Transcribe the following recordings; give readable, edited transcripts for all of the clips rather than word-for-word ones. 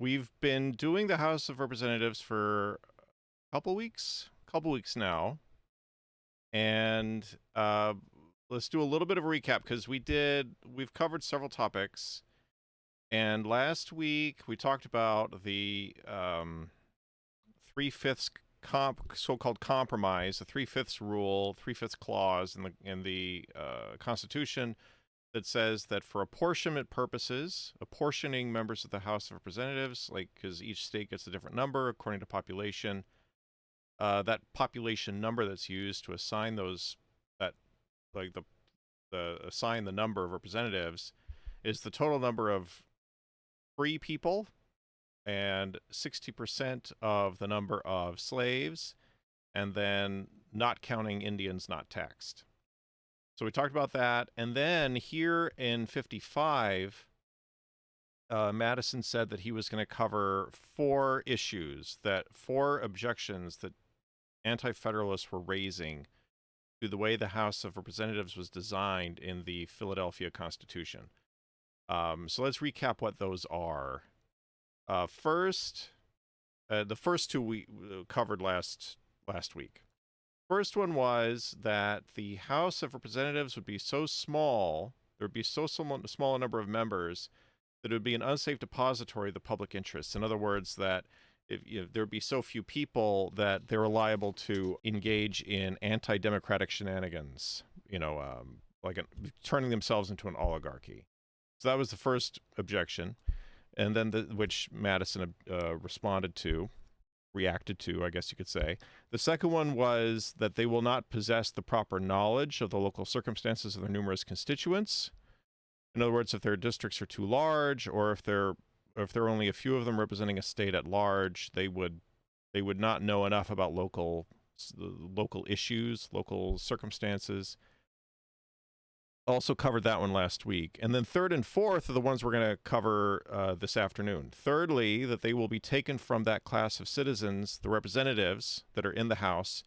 we've been doing the House of Representatives for couple weeks now, and let's do a little bit of a recap because we've covered several topics, and last week we talked about the 3/5 so-called compromise, the 3/5 rule, 3/5 clause in the Constitution that says that for apportionment purposes, apportioning members of the House of Representatives, like because each state gets a different number according to population, that population number that's used to assign assign the number of representatives is the total number of free people and 60% of the number of slaves, and then not counting Indians not taxed. So we talked about that. And then here in 55, Madison said that he was going to cover four objections that anti-federalists were raising to the way the House of Representatives was designed in the Philadelphia Constitution. So let's recap what those are. First, the first two we covered last week. First one was that the House of Representatives would be so small, there would be so small a number of members that it would be an unsafe depository of the public interest. In other words, that if there would be so few people that they're liable to engage in anti-democratic shenanigans, turning themselves into an oligarchy. So that was the first objection, and then which Madison reacted to, I guess you could say. The second one was that they will not possess the proper knowledge of the local circumstances of their numerous constituents. In other words, if their districts are too large, or if there are only a few of them representing a state at large, they would not know enough about local issues, local circumstances. Also covered that one last week. And then third and fourth are the ones we're going to cover this afternoon. Thirdly, that they will be taken from that class of citizens, the representatives that are in the House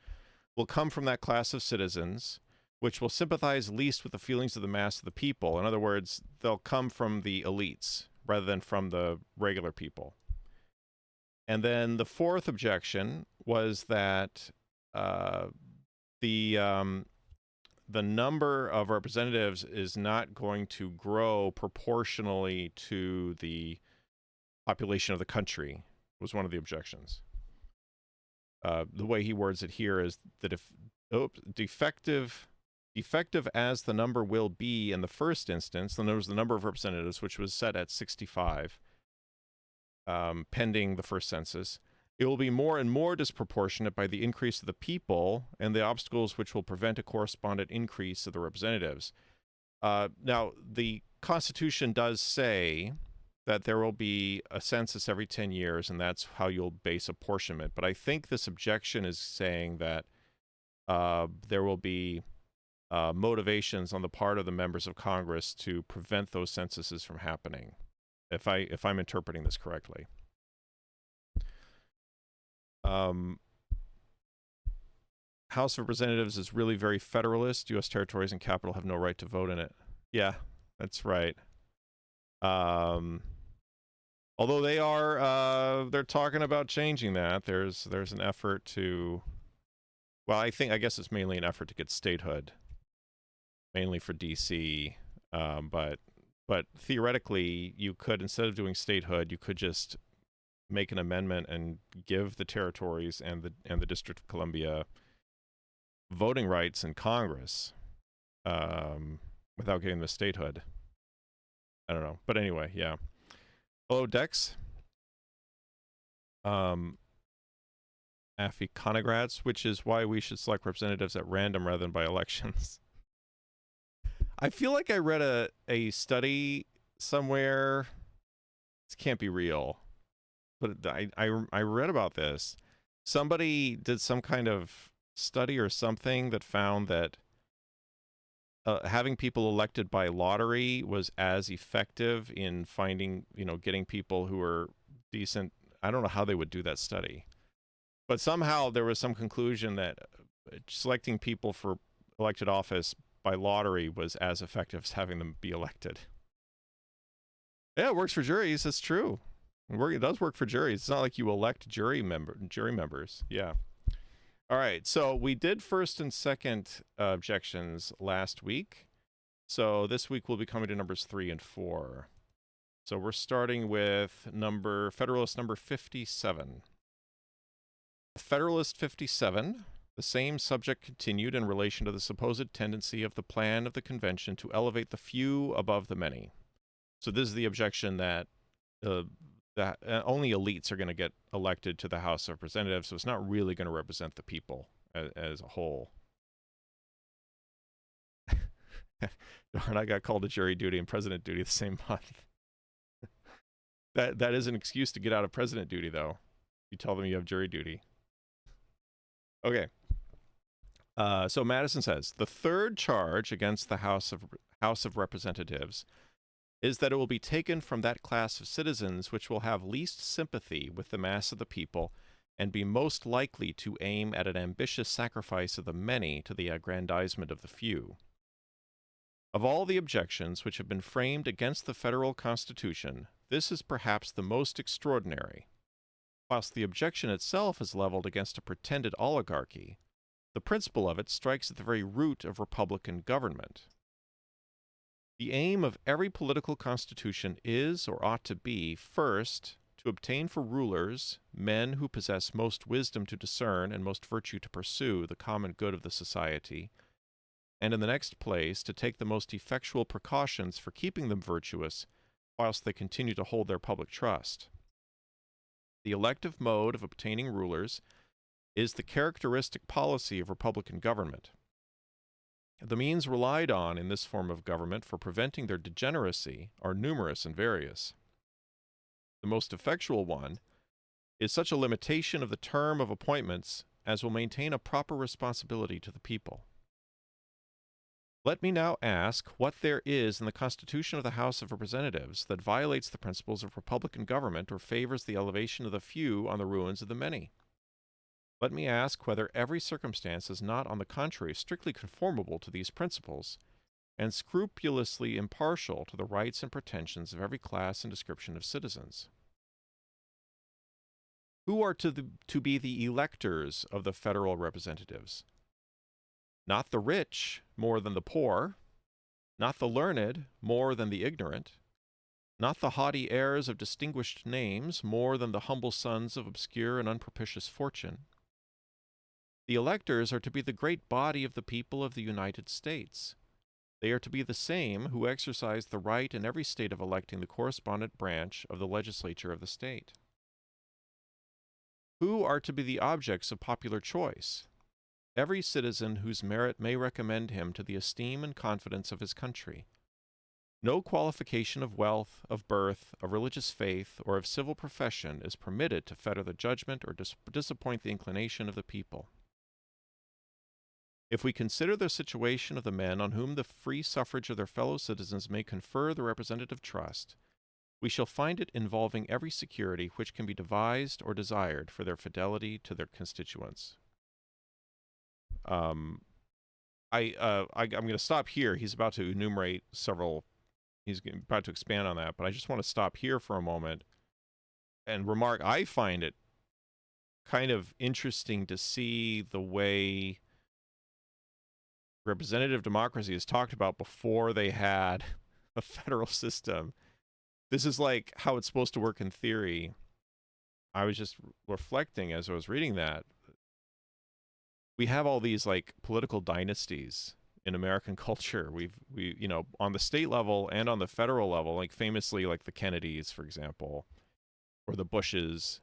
will come from that class of citizens, which will sympathize least with the feelings of the mass of the people. In other words, they'll come from the elites rather than from the regular people. And then the fourth objection was that the number of representatives is not going to grow proportionally to the population of the country, was one of the objections. The way he words it here is that if defective as the number will be in the first instance, then there was the number of representatives, which was set at 65, pending the first census. It will be more and more disproportionate by the increase of the people and the obstacles which will prevent a correspondent increase of the representatives. Now, the Constitution does say that there will be a census every 10 years, and that's how you'll base apportionment. But I think this objection is saying that there will be motivations on the part of the members of Congress to prevent those censuses from happening, if I'm interpreting this correctly. House of Representatives is really very federalist. U.S. territories and capital have no right to vote in it. Yeah, that's right. Although they're talking about changing that. There's an effort to, well, I guess it's mainly an effort to get statehood, mainly for D.C. But theoretically, you could, instead of doing statehood, you could just make an amendment and give the territories and the District of Columbia voting rights in Congress without giving them statehood. I don't know. But anyway, yeah. Hello, Dex. Aficonograds, which is why we should select representatives at random rather than by elections. I feel like I read a study somewhere. This can't be real. But I read about this. Somebody did some kind of study or something that found that having people elected by lottery was as effective in finding, getting people who are decent. I don't know how they would do that study, but somehow there was some conclusion that selecting people for elected office by lottery was as effective as having them be elected. Yeah, it works for juries. That's true. It does work for juries. It's not like you elect jury members. Yeah. All right. So we did first and second objections last week. So this week we'll be coming to numbers 3 and 4. So we're starting with Federalist number 57. Federalist 57, the same subject continued in relation to the supposed tendency of the plan of the convention to elevate the few above the many. So this is the objection that only elites are going to get elected to the House of Representatives, so it's not really going to represent the people as a whole. Darn, I got called to jury duty and president duty the same month. That is an excuse to get out of president duty, though. You tell them you have jury duty. Okay. So Madison says, the third charge against the House of Representatives is that it will be taken from that class of citizens which will have least sympathy with the mass of the people and be most likely to aim at an ambitious sacrifice of the many to the aggrandizement of the few. Of all the objections which have been framed against the federal Constitution, this is perhaps the most extraordinary. Whilst the objection itself is leveled against a pretended oligarchy, the principle of it strikes at the very root of republican government. The aim of every political constitution is, or ought to be, first, to obtain for rulers men who possess most wisdom to discern and most virtue to pursue the common good of the society, and in the next place, to take the most effectual precautions for keeping them virtuous whilst they continue to hold their public trust. The elective mode of obtaining rulers is the characteristic policy of republican government. The means relied on in this form of government for preventing their degeneracy are numerous and various. The most effectual one is such a limitation of the term of appointments as will maintain a proper responsibility to the people. Let me now ask what there is in the Constitution of the House of Representatives that violates the principles of republican government or favors the elevation of the few on the ruins of the many. Let me ask whether every circumstance is not, on the contrary, strictly conformable to these principles, and scrupulously impartial to the rights and pretensions of every class and description of citizens. Who are to be the electors of the federal representatives? Not the rich more than the poor, not the learned more than the ignorant, not the haughty heirs of distinguished names more than the humble sons of obscure and unpropitious fortune. The electors are to be the great body of the people of the United States. They are to be the same who exercise the right in every state of electing the correspondent branch of the legislature of the state. Who are to be the objects of popular choice? Every citizen whose merit may recommend him to the esteem and confidence of his country. No qualification of wealth, of birth, of religious faith, or of civil profession is permitted to fetter the judgment or disappoint the inclination of the people. If we consider the situation of the men on whom the free suffrage of their fellow citizens may confer the representative trust, we shall find it involving every security which can be devised or desired for their fidelity to their constituents. I'm going to stop here. He's about to enumerate he's about to expand on that, but I just want to stop here for a moment and remark, I find it kind of interesting to see the way representative democracy is talked about before they had a federal system. This is like how it's supposed to work in theory. I was just reflecting as I was reading that. We have all these like political dynasties in American culture. We on the state level and on the federal level, like famously like the Kennedys, for example, or the Bushes.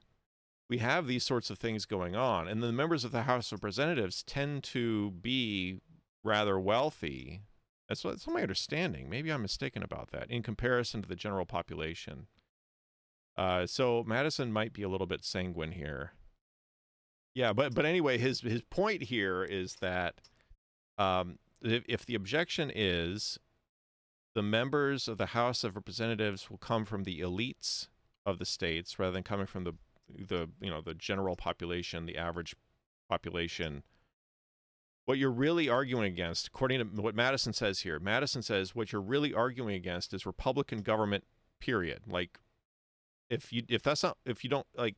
We have these sorts of things going on. And the members of the House of Representatives tend to be rather wealthy. That's my understanding. Maybe I'm mistaken about that in comparison to the general population. So Madison might be a little bit sanguine here. Yeah, but anyway, his point here is that if the objection is the members of the House of Representatives will come from the elites of the states rather than coming from the general population, the average population. What you're really arguing against, according to what Madison says here, Madison says what you're really arguing against is Republican government, period. Like, if you don't like,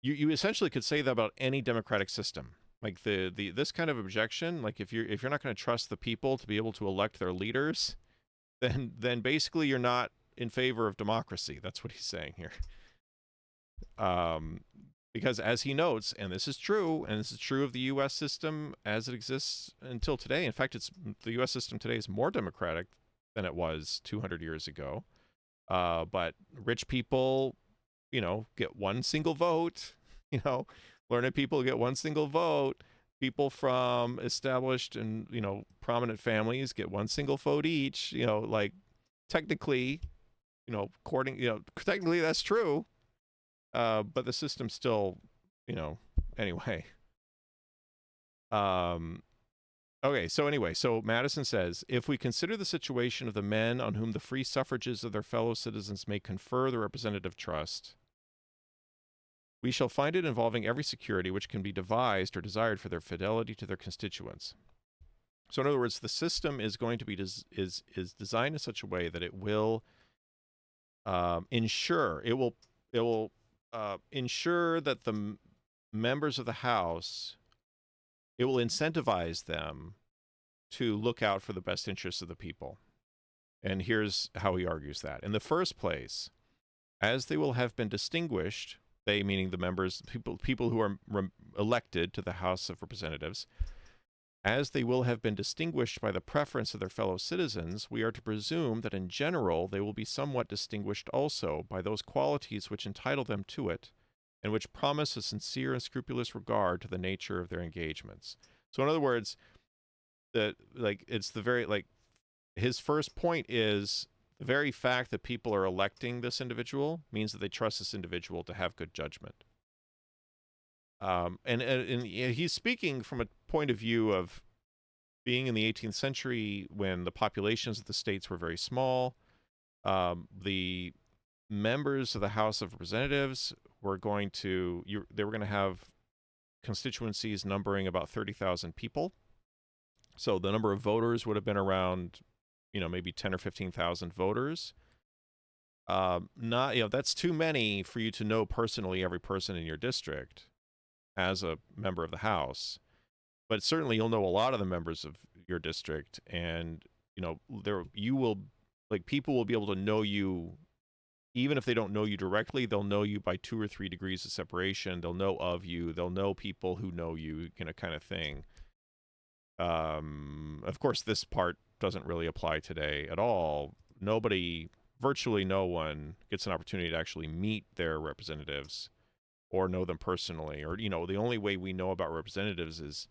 you essentially could say that about any democratic system. Like this kind of objection, like if you're not going to trust the people to be able to elect their leaders, then basically you're not in favor of democracy. That's what he's saying here. Because as he notes, and this is true, and this is true of the U.S. system as it exists until today. In fact, the U.S. system today is more democratic than it was 200 years ago. But rich people, get one single vote. Learned people get one single vote. People from established and prominent families get one single vote each. Like technically, technically that's true. But the system still, anyway. Okay, so Madison says, if we consider the situation of the men on whom the free suffrages of their fellow citizens may confer the representative trust, we shall find it involving every security which can be devised or desired for their fidelity to their constituents. So in other words, the system is going to be is designed in such a way that it will ensure that the members of the House, it will incentivize them to look out for the best interests of the people. And here's how he argues that. In the first place, as they will have been distinguished, they meaning the members, people who are elected to the House of Representatives, as they will have been distinguished by the preference of their fellow citizens, we are to presume that in general they will be somewhat distinguished also by those qualities which entitle them to it, and which promise a sincere and scrupulous regard to the nature of their engagements. So in other words, his first point is the very fact that people are electing this individual means that they trust this individual to have good judgment. And he's speaking from a point of view of being in the 18th century when the populations of the states were very small. The members of the House of Representatives were going to have constituencies numbering about 30,000 people. So the number of voters would have been around, maybe 10 or 15,000 voters. That's too many for you to know personally every person in your district as a member of the House. But certainly you'll know a lot of the members of your district, and people will be able to know you. Even if they don't know you directly, they'll know you by 2 or 3 degrees of separation. They'll know of you. They'll know people who know you, kind of thing. Of course, this part doesn't really apply today at all. Virtually no one gets an opportunity to actually meet their representatives or know them personally. Or, the only way we know about representatives is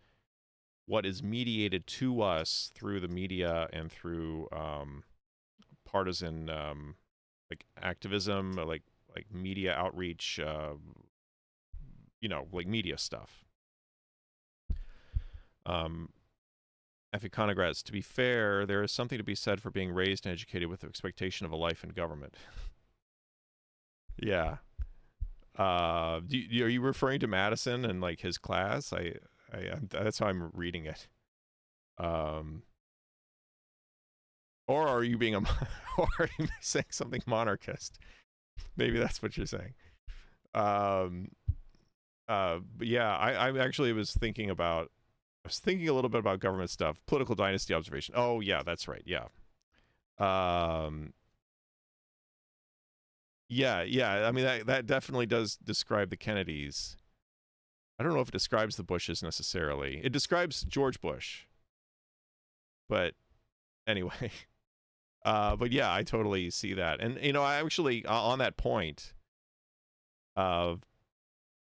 what is mediated to us through the media and through partisan activism, like media outreach, media stuff. Epiconograts, to be fair, there is something to be said for being raised and educated with the expectation of a life in government. Yeah. Are you referring to Madison and his class? That's how I'm reading it. Or are you or are you saying something monarchist? Maybe that's what you're saying. But yeah, I actually was thinking a little bit about government stuff, political dynasty observation. Oh yeah, that's right. Yeah. Yeah. I mean, that definitely does describe the Kennedys. I don't know if it describes the Bushes necessarily. It describes George Bush. But anyway. But yeah, I totally see that. And, I actually, on that point of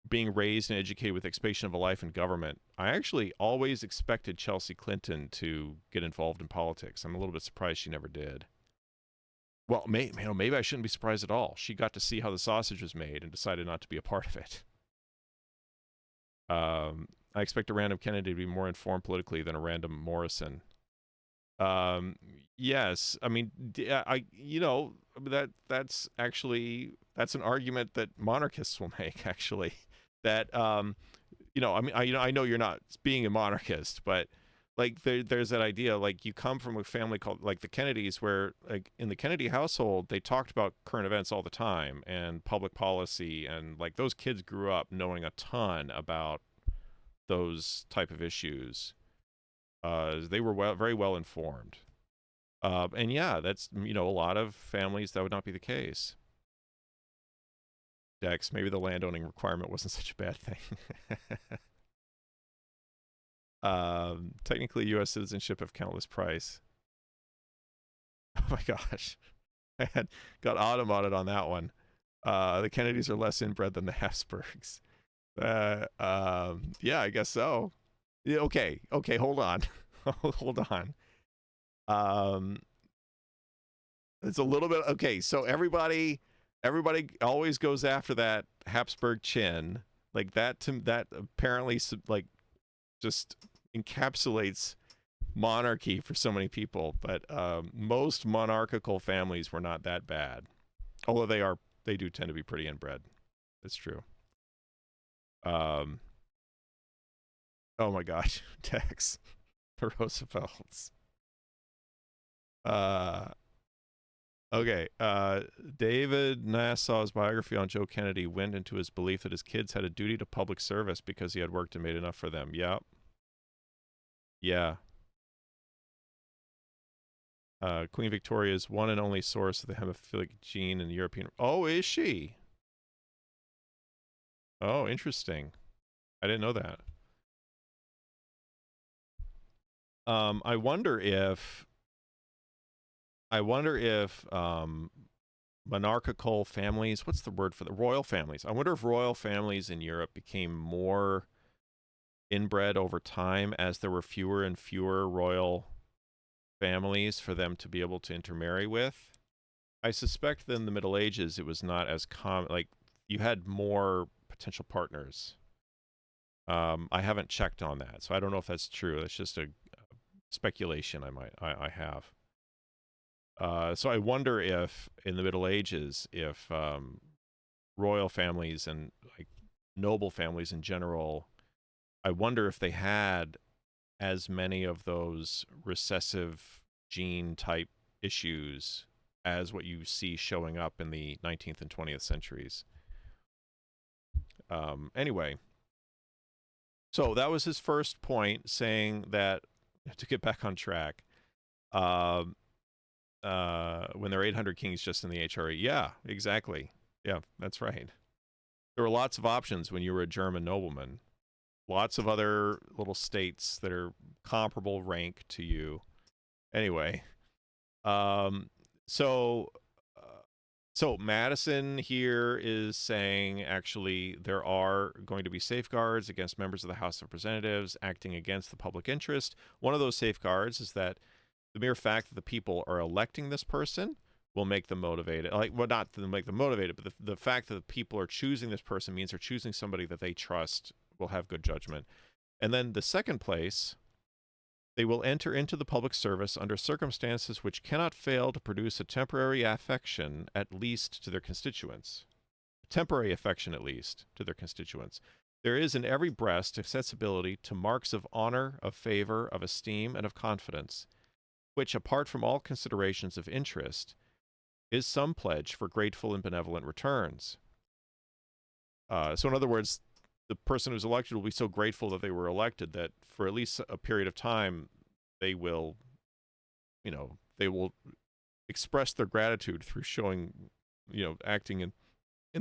being raised and educated with the expectation of a life in government, I actually always expected Chelsea Clinton to get involved in politics. I'm a little bit surprised she never did. Well, maybe I shouldn't be surprised at all. She got to see how the sausage was made and decided not to be a part of it. I expect a random Kennedy to be more informed politically than a random Morrison. Yes, I mean, that's an argument that monarchists will make, actually, that, I know you're not being a monarchist, but like there's that idea, like you come from a family called like the Kennedys, where like in the Kennedy household they talked about current events all the time and public policy, and like those kids grew up knowing a ton about those type of issues. They were very well informed. And yeah, that's, a lot of families that would not be the case. Dex, maybe the landowning requirement wasn't such a bad thing. Technically, U.S. citizenship of countless price. Oh my gosh, I got automated on that one. The Kennedys are less inbred than the Habsburgs. Yeah, I guess so. Yeah, okay, hold on, hold on. It's a little bit okay. So everybody always goes after that Habsburg chin, like that. That apparently like just encapsulates monarchy for so many people. But most monarchical families were not that bad, although they do tend to be pretty inbred. That's true. Oh my gosh, Tex, the Roosevelts. Okay. David Nassau's biography on Joe Kennedy went into his belief that his kids had a duty to public service because he had worked and made enough for them. Yep. Yeah. Queen Victoria's one and only source of the hemophilic gene in the European. Oh, is she? Oh, interesting. I didn't know that. I wonder if monarchical families, what's the word for the royal families? I wonder if royal families in Europe became more inbred over time as there were fewer and fewer royal families for them to be able to intermarry with. I suspect that in the Middle Ages it was not as common, like you had more potential partners. I haven't checked on that, so I don't know if that's true. It's just a speculation I have. So I wonder if in the Middle Ages, if royal families and like noble families in general, I wonder if they had as many of those recessive gene type issues as what you see showing up in the 19th and 20th centuries. Anyway, so that was his first point, saying that, to get back on track, when there are 800 kings just in the HRE. Yeah, exactly. Yeah, that's right. There were lots of options when you were a German nobleman. Lots of other little states that are comparable rank to you. Anyway, so Madison here is saying actually there are going to be safeguards against members of the House of Representatives acting against the public interest. One of those safeguards is that the mere fact that the people are electing this person will make them motivated. Like, well, not to make them motivated, but the fact that the people are choosing this person means they're choosing somebody that they trust will have good judgment. And then the second place, they will enter into the public service under circumstances which cannot fail to produce a temporary affection, at least to their constituents. Temporary affection, at least, to their constituents. There is in every breast accessibility to marks of honor, of favor, of esteem, and of confidence, which, apart from all considerations of interest, is some pledge for grateful and benevolent returns. So in other words, the person who's elected will be so grateful that they were elected that for at least a period of time, they will express their gratitude through showing, acting in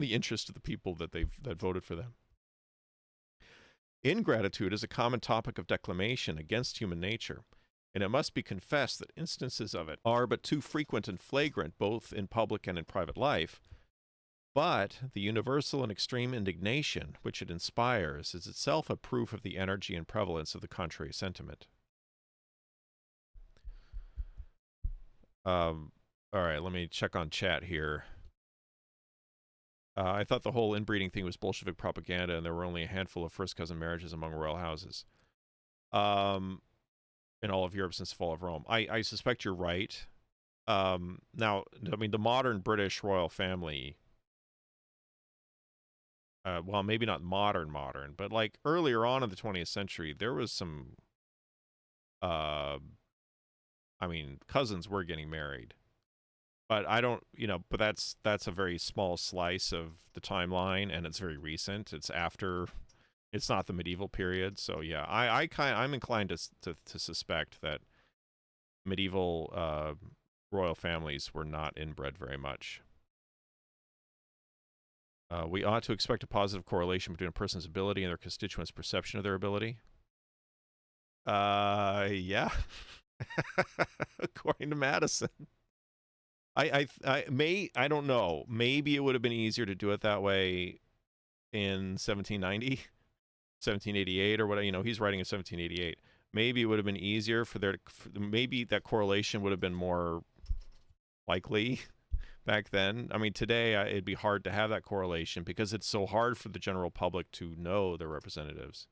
the interest of the people that voted for them. Ingratitude is a common topic of declamation against human nature, and it must be confessed that instances of it are but too frequent and flagrant both in public and in private life. But the universal and extreme indignation which it inspires is itself a proof of the energy and prevalence of the contrary sentiment. All right, let me check on chat here. I thought the whole inbreeding thing was Bolshevik propaganda, and there were only a handful of first cousin marriages among royal houses in all of Europe since the fall of Rome. I suspect you're right. Now, I mean, the modern British royal family, well, maybe not modern, but like earlier on in the 20th century, there was some I mean, cousins were getting married, but I don't, but that's a very small slice of the timeline, and it's very recent. It's after, it's not the medieval period. So yeah, I'm inclined to suspect that medieval royal families were not inbred very much. We ought to expect a positive correlation between a person's ability and their constituents' perception of their ability. Yeah. According to Madison. I don't know. Maybe it would have been easier to do it that way in 1790, 1788, or what, he's writing in 1788. Maybe it would have been easier maybe that correlation would have been more likely back then. I mean, today it'd be hard to have that correlation because it's so hard for the general public to know their representatives.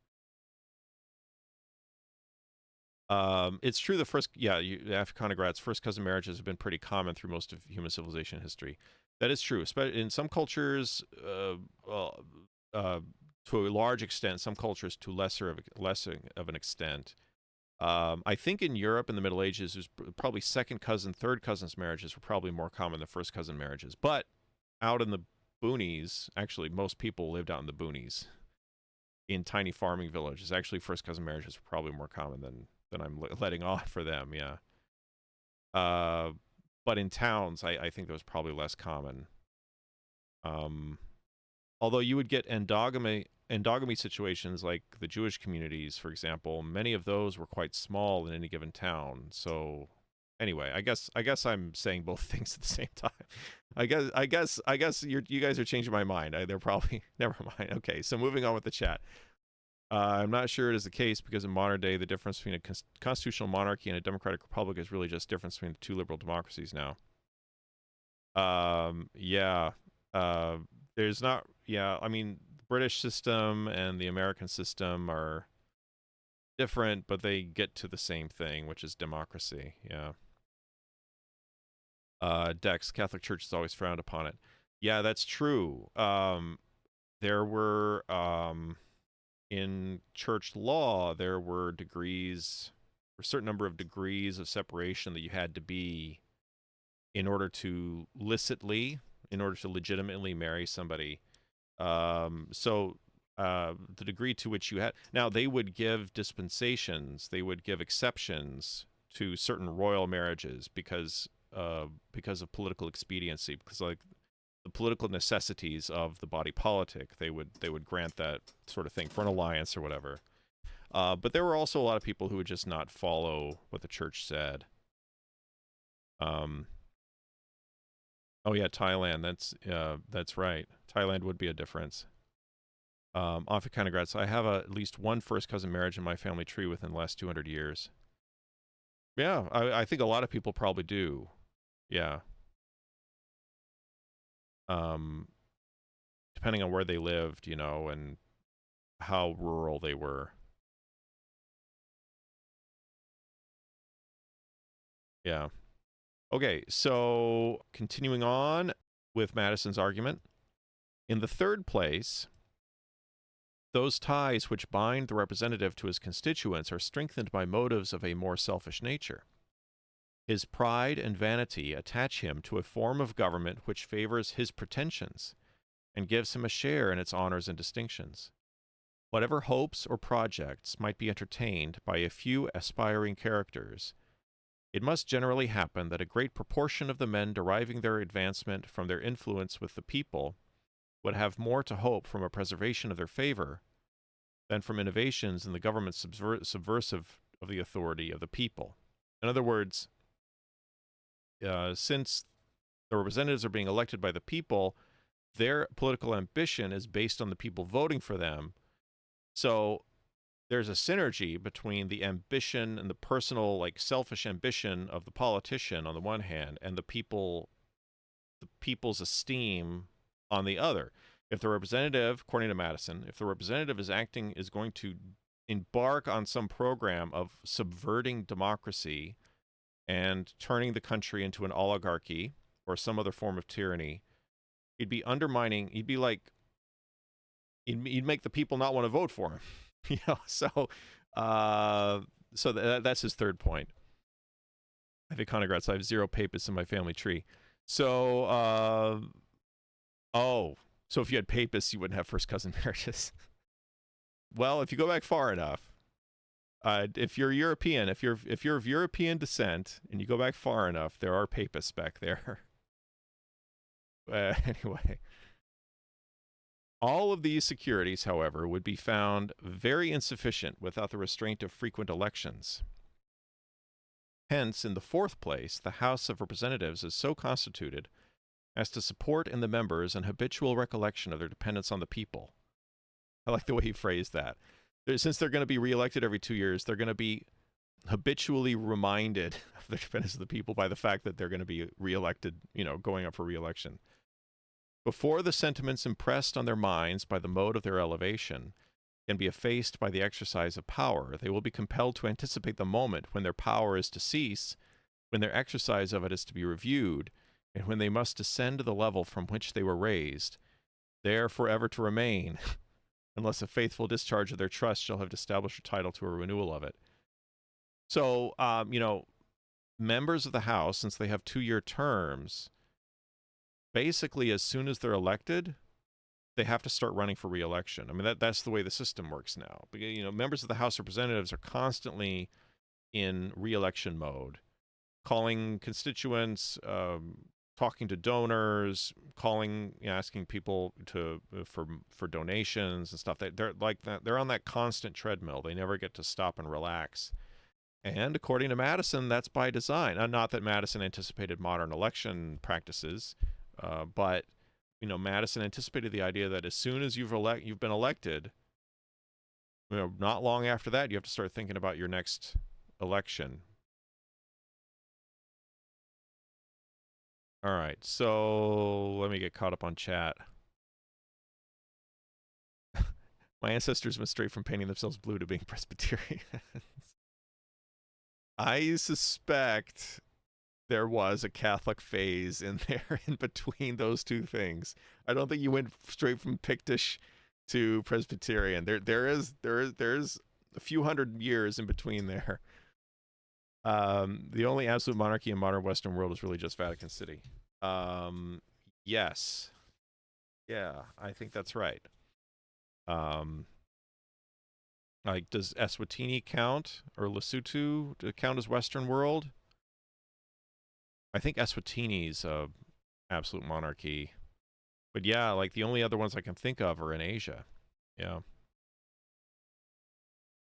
It's true. Africanograt's first cousin marriages have been pretty common through most of human civilization history. That is true. In some cultures, to a large extent, some cultures to less of an extent. I think in Europe in the Middle Ages, there's probably second cousin, third cousins marriages were probably more common than first cousin marriages. But out in the boonies, actually, most people lived out in the boonies in tiny farming villages. Actually, first cousin marriages were probably more common than I'm letting off for them. Yeah. But in towns, I think that was probably less common. Although you would get endogamy situations like the Jewish communities, for example, many of those were quite small in any given town. So anyway, I guess I'm saying both things at the same time. I guess you guys are changing my mind. They're probably never mind. Okay, so moving on with the chat. I'm not sure it is the case because in modern day, the difference between a constitutional monarchy and a democratic republic is really just difference between the two liberal democracies now. Yeah. There's not. Yeah, I mean, the British system and the American system are different, but they get to the same thing, which is democracy. Yeah. Dex, Catholic Church has always frowned upon it. Yeah, that's true. There were in church law, there were a certain number of degrees of separation that you had to be in order to legitimately marry somebody. So the degree to which you had, now they would give dispensations, they would give exceptions to certain royal marriages because of political expediency, because like the political necessities of the body politic, they would grant that sort of thing for an alliance or whatever. But there were also a lot of people who would just not follow what the church said. Oh yeah, Thailand. That's right. Thailand would be a difference. Africanograts. I have at least one first cousin marriage in my family tree within the last 200 years. Yeah, I think a lot of people probably do. Yeah. Depending on where they lived, and how rural they were. Yeah. Okay, so continuing on with Madison's argument. In the third place, those ties which bind the representative to his constituents are strengthened by motives of a more selfish nature. His pride and vanity attach him to a form of government which favors his pretensions and gives him a share in its honors and distinctions. Whatever hopes or projects might be entertained by a few aspiring characters, it must generally happen that a great proportion of the men deriving their advancement from their influence with the people would have more to hope from a preservation of their favor than from innovations in the government subversive of the authority of the people. In other words, since the representatives are being elected by the people, their political ambition is based on the people voting for them. So there's a synergy between the ambition and the personal, selfish ambition of the politician on the one hand, and the people's esteem on the other. If the representative, according to Madison, if the representative is going to embark on some program of subverting democracy and turning the country into an oligarchy or some other form of tyranny, he'd be undermining, he'd make the people not want to vote for him. So So that's his third point. I have iconocrats. I have 0 papists in my family tree. So, so if you had papists, you wouldn't have first cousin marriages. Well, if you go back far enough, if you're European, if you're of European descent and you go back far enough, there are papists back there. Anyway, all of these securities, however, would be found very insufficient without the restraint of frequent elections. Hence, in the fourth place, the House of Representatives is so constituted as to support in the members an habitual recollection of their dependence on the people. I like the way he phrased that. Since they're going to be reelected every 2 years, they're going to be habitually reminded of their dependence on the people by the fact that they're going to be reelected, going up for reelection. Before the sentiments impressed on their minds by the mode of their elevation can be effaced by the exercise of power, they will be compelled to anticipate the moment when their power is to cease, when their exercise of it is to be reviewed, and when they must descend to the level from which they were raised, there forever to remain, unless a faithful discharge of their trust shall have established a title to a renewal of it. So, members of the House, since they have 2-year terms, basically as soon as they're elected, they have to start running for re-election. I mean, that's the way the system works now. Because, members of the House of Representatives are constantly in re-election mode, calling constituents, talking to donors, asking people for donations and stuff. They're like that. They're on that constant treadmill. They never get to stop and relax. And according to Madison, that's by design. Not that Madison anticipated modern election practices, but Madison anticipated the idea that as soon as you've been elected, not long after that, you have to start thinking about your next election. All right, so let me get caught up on chat. My ancestors went straight from painting themselves blue to being Presbyterians. I suspect there was a Catholic phase in there in between those two things. I don't think you went straight from Pictish to Presbyterian. There's a few hundred years in between there. The only absolute monarchy in modern Western world is really just Vatican City. Yes. Yeah, I think that's right. Like, does Eswatini count, or Lesotho count as Western world? I think Eswatini's a absolute monarchy. But yeah, like the only other ones I can think of are in Asia. Yeah.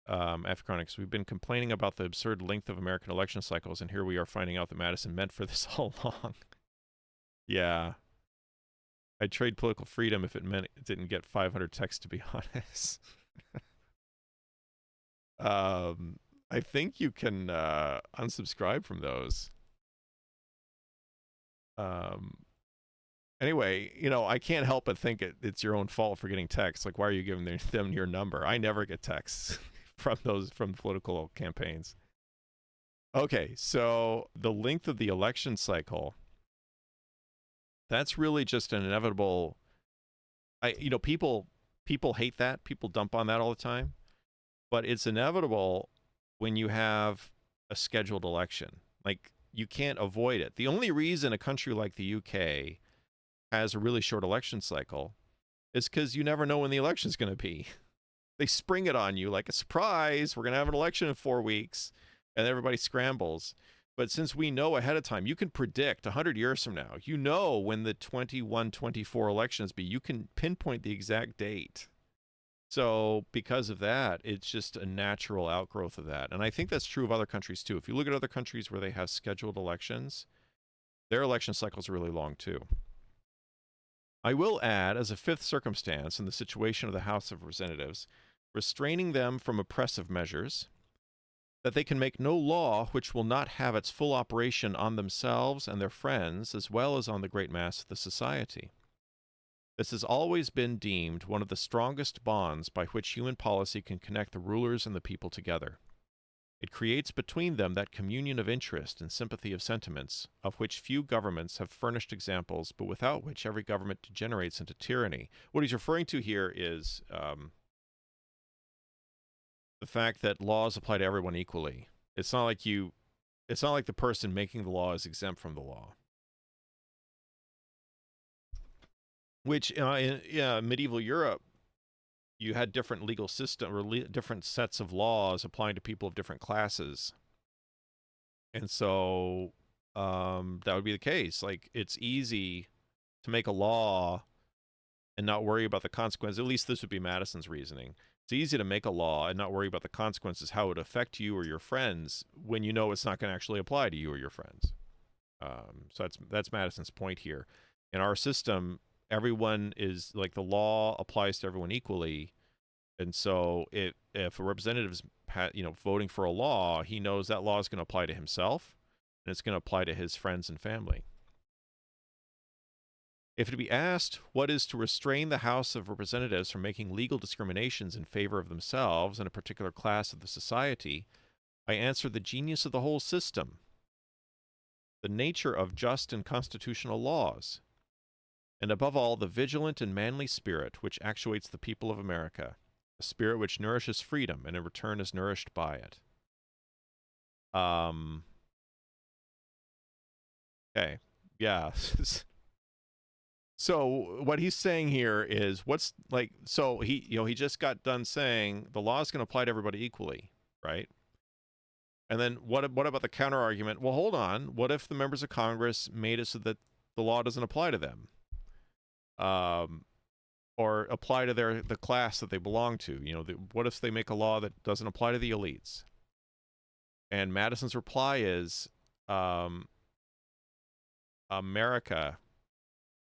Africanics, we've been complaining about the absurd length of American election cycles, and here we are finding out that Madison meant for this all along. Yeah. I'd trade political freedom if it meant it didn't get 500 texts, to be honest. I think you can unsubscribe from those. Anyway, I can't help but think it's your own fault for getting texts. Like, why are you giving them your number? I never get texts from political campaigns. Okay, so the length of the election cycle, that's really just an inevitable. People hate that. People dump on that all the time. But it's inevitable when you have a scheduled election. Like, you can't avoid it. The only reason a country like the UK has a really short election cycle is because you never know when the election is going to be. They spring it on you like a surprise. We're going to have an election in 4 weeks, and everybody scrambles. But since we know ahead of time, you can predict 100 years from now, when the 21-24 elections be. You can pinpoint the exact date. So because of that, it's just a natural outgrowth of that. And I think that's true of other countries too. If you look at other countries where they have scheduled elections, their election cycles are really long too. I will add, as a fifth circumstance in the situation of the House of Representatives, restraining them from oppressive measures, that they can make no law which will not have its full operation on themselves and their friends, as well as on the great mass of the society. This has always been deemed one of the strongest bonds by which human policy can connect the rulers and the people together. It creates between them that communion of interest and sympathy of sentiments, of which few governments have furnished examples, but without which every government degenerates into tyranny. What he's referring to here is the fact that laws apply to everyone equally. It's not like the person making the law is exempt from the law. Which in medieval Europe, you had different legal system or different sets of laws applying to people of different classes. And so that would be the case. Like, it's easy to make a law and not worry about the consequences. At least this would be Madison's reasoning. It's easy to make a law and not worry about the consequences, how it would affect you or your friends, when you know it's not going to actually apply to you or your friends. So that's Madison's point here. In our system, everyone is, like, the law applies to everyone equally. And so if a representative is voting for a law, he knows that law is going to apply to himself, and it's going to apply to his friends and family. If it be asked what is to restrain the House of Representatives from making legal discriminations in favor of themselves and a particular class of the society, I answer the genius of the whole system, the nature of just and constitutional laws, and above all, the vigilant and manly spirit which actuates the people of America, a spirit which nourishes freedom and in return is nourished by it. Okay, yeah. So what he's saying here is he just got done saying the law is going to apply to everybody equally, right? And then what about the counter argument? Well, hold on. What if the members of Congress made it so that the law doesn't apply to them? Or apply to the class that they belong to? What if they make a law that doesn't apply to the elites? And Madison's reply is, America,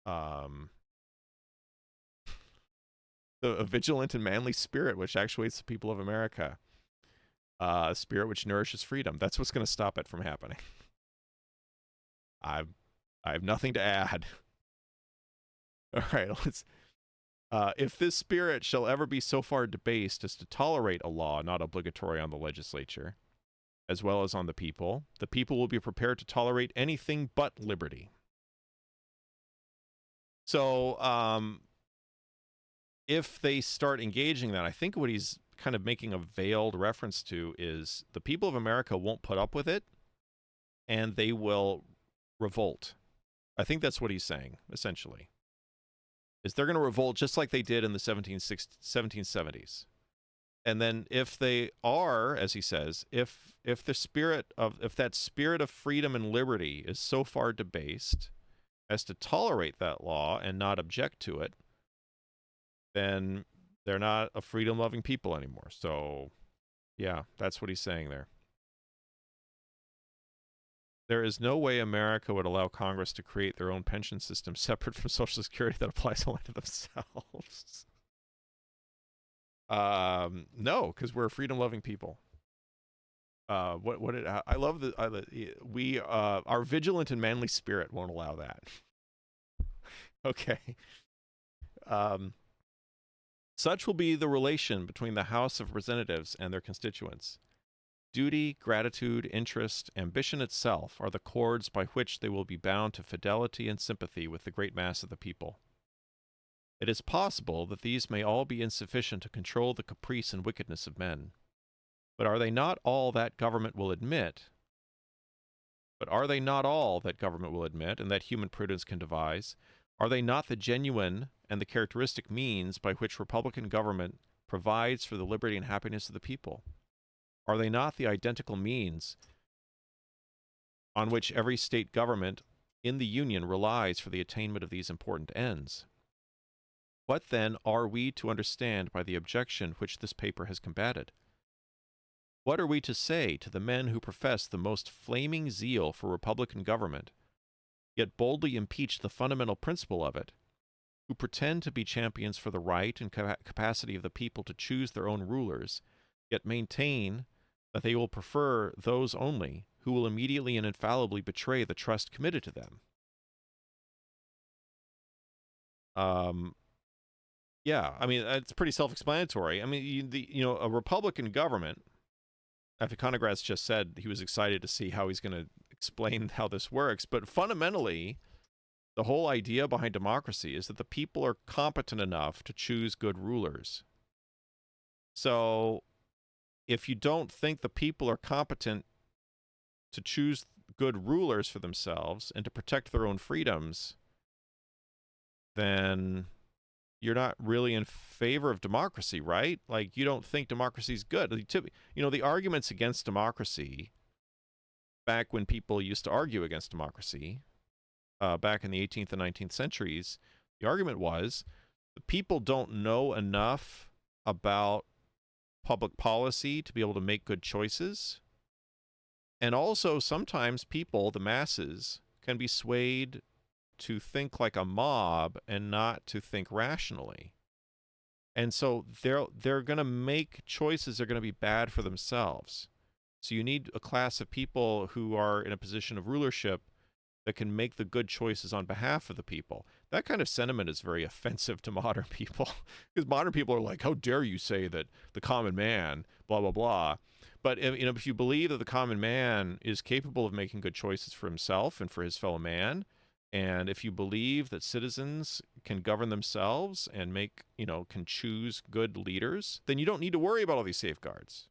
a vigilant and manly spirit which actuates the people of America, a spirit which nourishes freedom. That's what's going to stop it from happening. I have nothing to add. All right, let's. If this spirit shall ever be so far debased as to tolerate a law not obligatory on the legislature, as well as on the people will be prepared to tolerate anything but liberty. So, if they start engaging that, I think what he's kind of making a veiled reference to is the people of America won't put up with it, and they will revolt. I think that's what he's saying, essentially. Is they're going to revolt just like they did in the 1770s. And then if they are, as he says, if that spirit of freedom and liberty is so far debased as to tolerate that law and not object to it, then they're not a freedom-loving people anymore. So, yeah, that's what he's saying there. There is no way America would allow Congress to create their own pension system separate from Social Security that applies only to themselves. No, because we're a freedom-loving people. Our vigilant and manly spirit won't allow that. Okay. Such will be the relation between the House of Representatives and their constituents. Duty, gratitude, interest, ambition itself are the cords by which they will be bound to fidelity and sympathy with the great mass of the people. It is possible that these may all be insufficient to control the caprice and wickedness of men. But are they not all that government will admit, and that human prudence can devise? Are they not the genuine and the characteristic means by which republican government provides for the liberty and happiness of the people? Are they not the identical means on which every state government in the Union relies for the attainment of these important ends? What, then, are we to understand by the objection which this paper has combated? What are we to say to the men who profess the most flaming zeal for republican government, yet boldly impeach the fundamental principle of it, who pretend to be champions for the right and capacity of the people to choose their own rulers, yet maintain that they will prefer those only who will immediately and infallibly betray the trust committed to them? Yeah, I mean, it's pretty self-explanatory. I mean, a Republican government, Econogratz just said he was excited to see how he's going to explain how this works, but fundamentally, the whole idea behind democracy is that the people are competent enough to choose good rulers. So if you don't think the people are competent to choose good rulers for themselves and to protect their own freedoms, then you're not really in favor of democracy, right? Like, you don't think democracy is good. The arguments against democracy, back when people used to argue against democracy, back in the 18th and 19th centuries, the argument was the people don't know enough about public policy to be able to make good choices. And also, sometimes people, the masses, can be swayed to think like a mob and not to think rationally. And so they're going to make choices that are going to be bad for themselves. So you need a class of people who are in a position of rulership that can make the good choices on behalf of the people. That kind of sentiment is very offensive to modern people, because modern people are like, how dare you say that the common man, blah, blah, blah. But if you believe that the common man is capable of making good choices for himself and for his fellow man, and if you believe that citizens can govern themselves and can choose good leaders, then you don't need to worry about all these safeguards.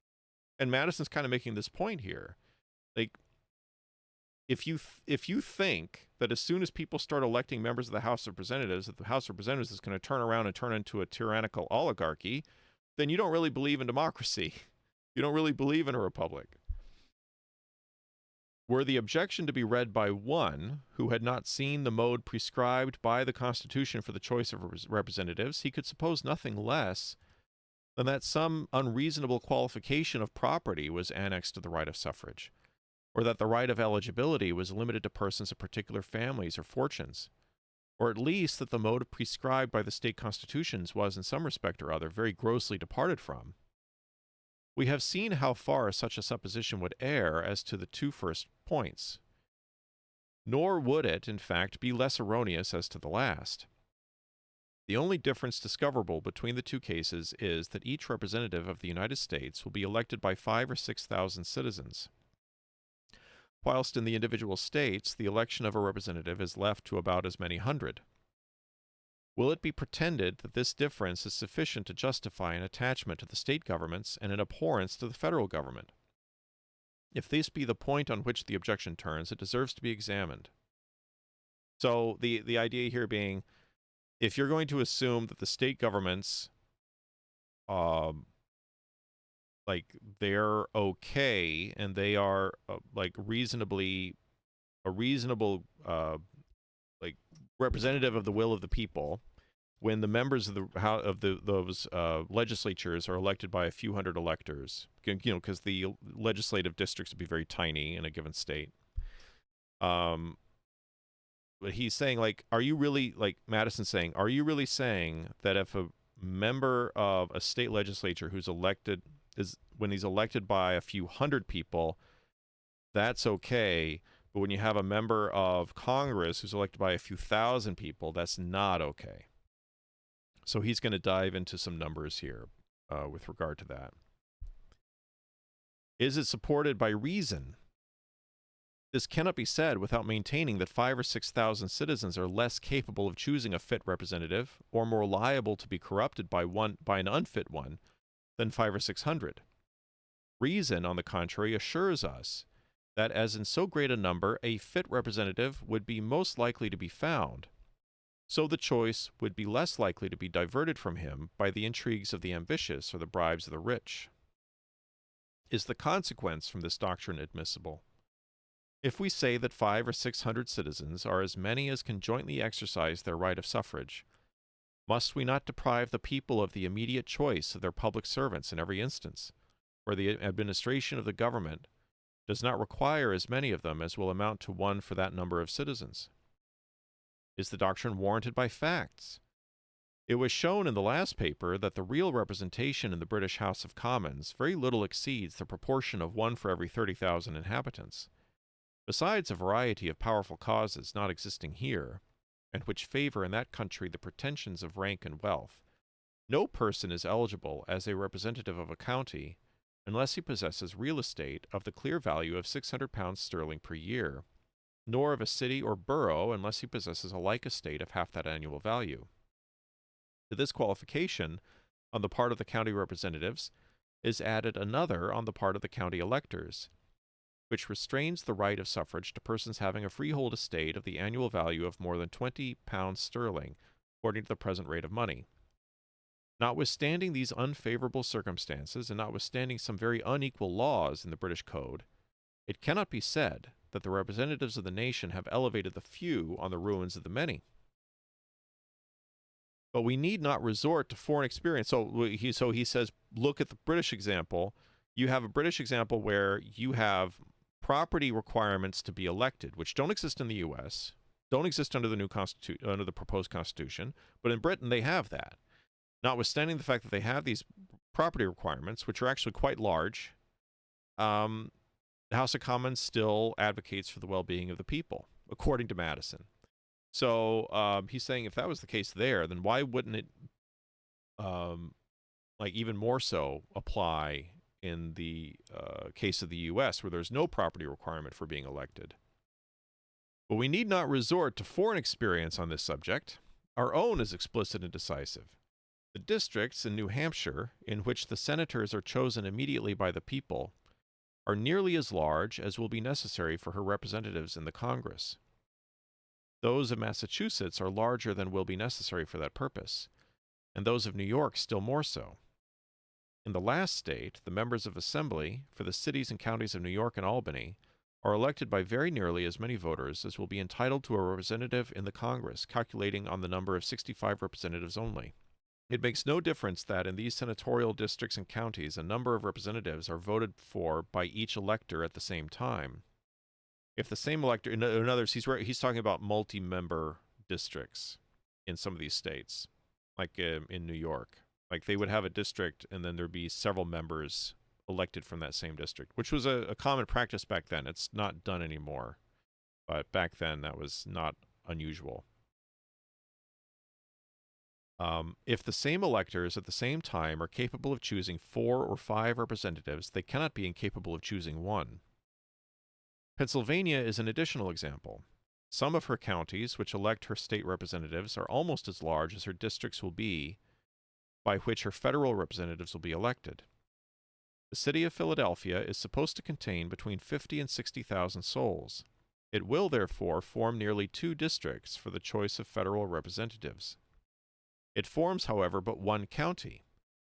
And Madison's kind of making this point here. Like, if you think that as soon as people start electing members of the House of Representatives, that the House of Representatives is going to turn around and turn into a tyrannical oligarchy, then you don't really believe in democracy. You don't really believe in a republic. Were the objection to be read by one who had not seen the mode prescribed by the Constitution for the choice of representatives, he could suppose nothing less than that some unreasonable qualification of property was annexed to the right of suffrage, or that the right of eligibility was limited to persons of particular families or fortunes, or at least that the mode prescribed by the state constitutions was, in some respect or other, very grossly departed from. We have seen how far such a supposition would err as to the two first points. Nor would it, in fact, be less erroneous as to the last. The only difference discoverable between the two cases is that each representative of the United States will be elected by 5,000 or 6,000 citizens, whilst in the individual states the election of a representative is left to about as many hundred. Will it be pretended that this difference is sufficient to justify an attachment to the state governments and an abhorrence to the federal government? If this be the point on which the objection turns, it deserves to be examined. So the idea here being, if you're going to assume that the state governments, they're okay and they are a reasonable representative of the will of the people, when the members of those legislatures are elected by a few hundred electors, because the legislative districts would be very tiny in a given state. But he's saying, Madison's saying, are you really saying that if a member of a state legislature who's elected when he's elected by a few hundred people, that's okay? But when you have a member of Congress who's elected by a few thousand people, that's not okay. So he's going to dive into some numbers here with regard to that. Is it supported by reason? This cannot be said without maintaining that 5,000 or 6,000 citizens are less capable of choosing a fit representative, or more liable to be corrupted by an unfit one, than 500 or 600. Reason, on the contrary, assures us that as in so great a number a fit representative would be most likely to be found, so the choice would be less likely to be diverted from him by the intrigues of the ambitious or the bribes of the rich. Is the consequence from this doctrine admissible? If we say that 500 or 600 citizens are as many as can jointly exercise their right of suffrage, must we not deprive the people of the immediate choice of their public servants in every instance, where the administration of the government does not require as many of them as will amount to one for that number of citizens? Is the doctrine warranted by facts? It was shown in the last paper that the real representation in the British House of Commons very little exceeds the proportion of 1 for every 30,000 inhabitants. Besides a variety of powerful causes not existing here, and which favor in that country the pretensions of rank and wealth, no person is eligible as a representative of a county unless he possesses real estate of the clear value of £600 sterling per year, nor of a city or borough unless he possesses a like estate of half that annual value. To this qualification, on the part of the county representatives, is added another on the part of the county electors, which restrains the right of suffrage to persons having a freehold estate of the annual value of more than £20 according to the present rate of money. Notwithstanding these unfavorable circumstances, and notwithstanding some very unequal laws in the British Code, it cannot be said that the representatives of the nation have elevated the few on the ruins of the many. But we need not resort to foreign experience. So he says, look at the British example. You have a British example where you have property requirements to be elected, which don't exist in the U.S., don't exist under the new under the proposed constitution, but in Britain they have that. Notwithstanding the fact that they have these property requirements, which are actually quite large, the House of Commons still advocates for the well-being of the people, according to Madison. So he's saying if that was the case there, then why wouldn't it, even more so, apply in the case of the U.S., where there's no property requirement for being elected? But we need not resort to foreign experience on this subject. Our own is explicit and decisive. The districts in New Hampshire, in which the senators are chosen immediately by the people, are nearly as large as will be necessary for her representatives in the Congress. Those of Massachusetts are larger than will be necessary for that purpose, and those of New York still more so. In the last state, the members of Assembly for the cities and counties of New York and Albany are elected by very nearly as many voters as will be entitled to a representative in the Congress, calculating on the number of 65 representatives only. It makes no difference that in these senatorial districts and counties a number of representatives are voted for by each elector at the same time. If the same elector, in other words, he's talking about multi-member districts in some of these states, like in New York. Like they would have a district and then there'd be several members elected from that same district, which was a common practice back then. It's not done anymore, but back then that was not unusual. If the same electors at the same time are capable of choosing 4 or 5 representatives, they cannot be incapable of choosing one. Pennsylvania is an additional example. Some of her counties, which elect her state representatives, are almost as large as her districts will be, by which her federal representatives will be elected. The city of Philadelphia is supposed to contain between 50 and 60,000 souls. It will, therefore, form nearly 2 districts for the choice of federal representatives. It forms, however, but one county,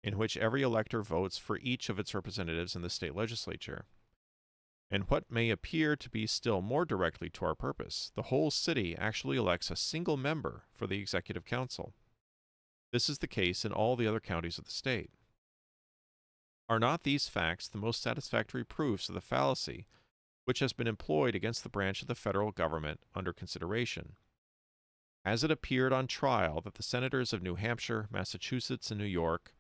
in which every elector votes for each of its representatives in the state legislature. And what may appear to be still more directly to our purpose, the whole city actually elects a single member for the executive council. This is the case in all the other counties of the state. Are not these facts the most satisfactory proofs of the fallacy which has been employed against the branch of the federal government under consideration? Has it appeared on trial that the senators of New Hampshire, Massachusetts, and New York,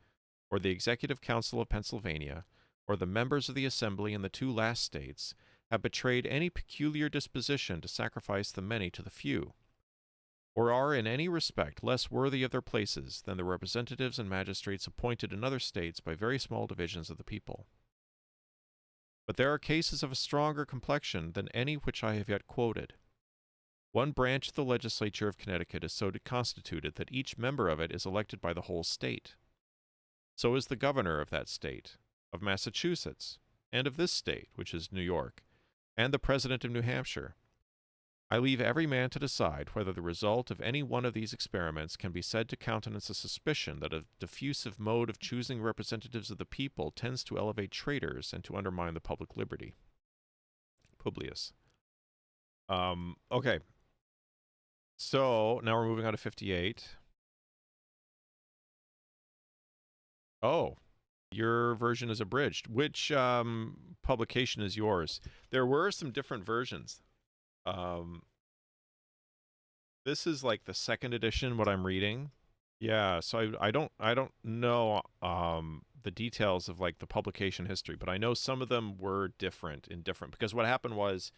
or the Executive Council of Pennsylvania, or the members of the Assembly in the 2 last states, have betrayed any peculiar disposition to sacrifice the many to the few, or are in any respect less worthy of their places than the representatives and magistrates appointed in other states by very small divisions of the people? But there are cases of a stronger complexion than any which I have yet quoted. One branch of the legislature of Connecticut is so constituted that each member of it is elected by the whole state. So is the governor of that state, of Massachusetts, and of this state, which is New York, and the president of New Hampshire. I leave every man to decide whether the result of any one of these experiments can be said to countenance a suspicion that a diffusive mode of choosing representatives of the people tends to elevate traitors and to undermine the public liberty. Publius. Okay. So, now we're moving on to 58. Oh, your version is abridged. Which publication is yours? There were some different versions. This is like the 2nd edition, what I'm reading. Yeah, so I don't know the details of like the publication history, but I know some of them were different, because what happened was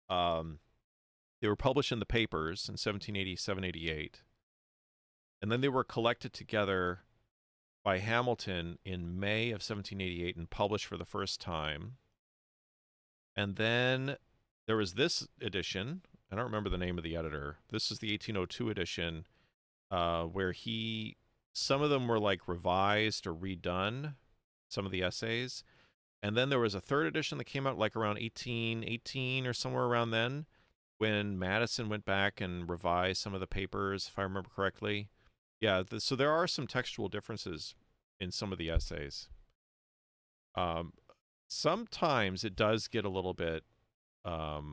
they were published in the papers in 1787-88, and then they were collected together by Hamilton in May of 1788 and published for the first time. And then there was this edition. I don't remember the name of the editor. This is the 1802 edition, where some of them were like revised or redone. some of the essays. And then there was a third edition that came out like around 1818 or somewhere around then, when Madison went back and revised some of the papers, if I remember correctly. Yeah, so there are some textual differences in some of the essays. Sometimes it does get a little bit, yeah,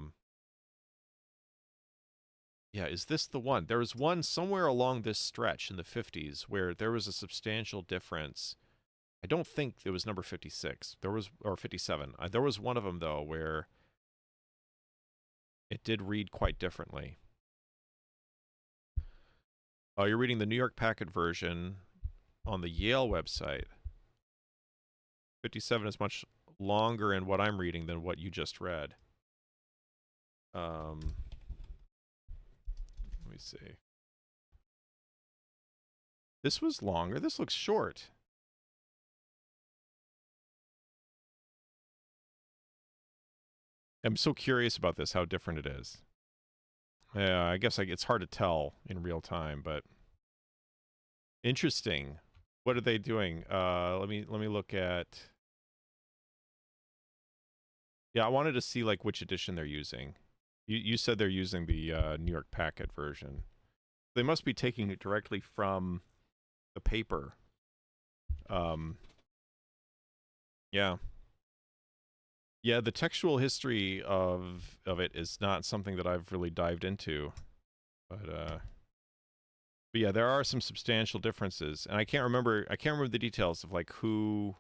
is this the one? There was one somewhere along this stretch in the 50s where there was a substantial difference. I don't think it was number 56. There was, or 57. There was one of them, though, where it did read quite differently. Oh, you're reading the New York Packet version on the Yale website. 57 is much longer in what I'm reading than what you just read. Let me see. This was longer. This looks short. I'm so curious about this, how different it is. Yeah, I guess it's hard to tell in real time, but interesting. What are they doing? Let me look at. Yeah, I wanted to see like which edition they're using. You said they're using the New York Packet version. They must be taking it directly from the paper. Yeah. Yeah, the textual history of it is not something that I've really dived into. But yeah, there are some substantial differences, and I can't remember the details of like who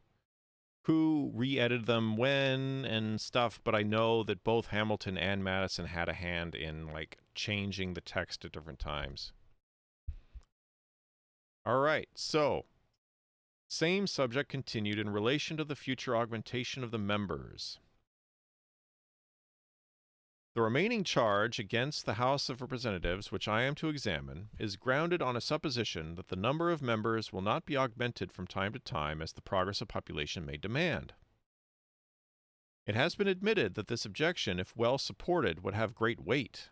re-edited them when and stuff, but I know that both Hamilton and Madison had a hand in like changing the text at different times. All right, so same subject continued in relation to the future augmentation of the members. The remaining charge against the House of Representatives, which I am to examine, is grounded on a supposition that the number of members will not be augmented from time to time as the progress of population may demand. It has been admitted that this objection, if well supported, would have great weight.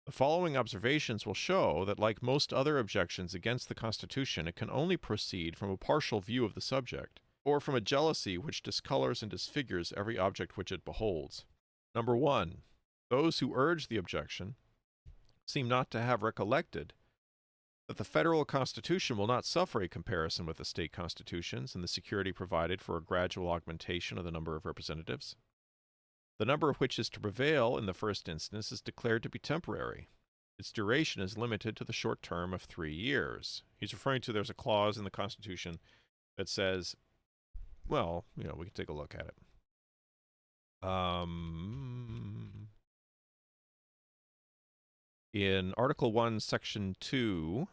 The following observations will show that, like most other objections against the Constitution, it can only proceed from a partial view of the subject, or from a jealousy which discolors and disfigures every object which it beholds. Number 1. Those who urge the objection seem not to have recollected that the federal constitution will not suffer a comparison with the state constitutions in the security provided for a gradual augmentation of the number of representatives. The number which is to prevail in the first instance is declared to be temporary. Its duration is limited to the short term of 3 years. He's referring to there's a clause in the Constitution that says, well, we can take a look at it. In Article 1, Section 2,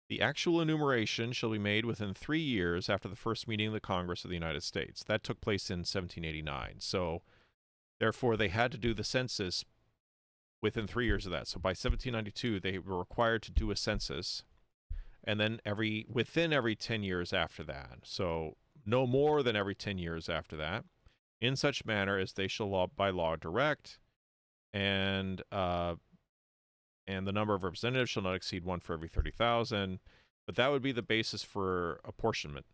the actual enumeration shall be made within 3 years after the first meeting of the Congress of the United States. That took place in 1789. So, therefore, they had to do the census within 3 years of that. So, by 1792, they were required to do a census, and then within every 10 years after that. So, no more than every 10 years after that, in such manner as they shall by law direct, and the number of representatives shall not exceed 1 for every 30,000. But that would be the basis for apportionment.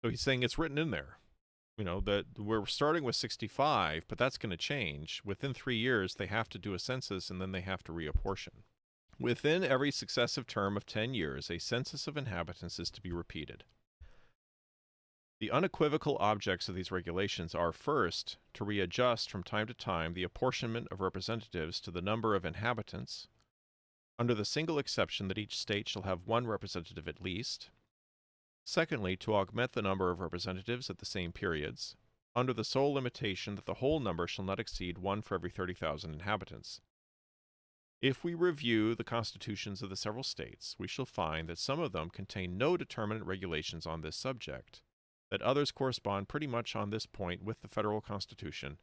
So he's saying it's written in there. That we're starting with 65, but that's going to change. Within 3 years, they have to do a census, and then they have to reapportion. Within every successive term of 10 years, a census of inhabitants is to be repeated. The unequivocal objects of these regulations are, first, to readjust from time to time the apportionment of representatives to the number of inhabitants, under the single exception that each state shall have 1 representative at least. Secondly, to augment the number of representatives at the same periods, under the sole limitation that the whole number shall not exceed 1 for every 30,000 inhabitants. If we review the constitutions of the several states, we shall find that some of them contain no determinate regulations on this subject, that others correspond pretty much on this point with the federal constitution,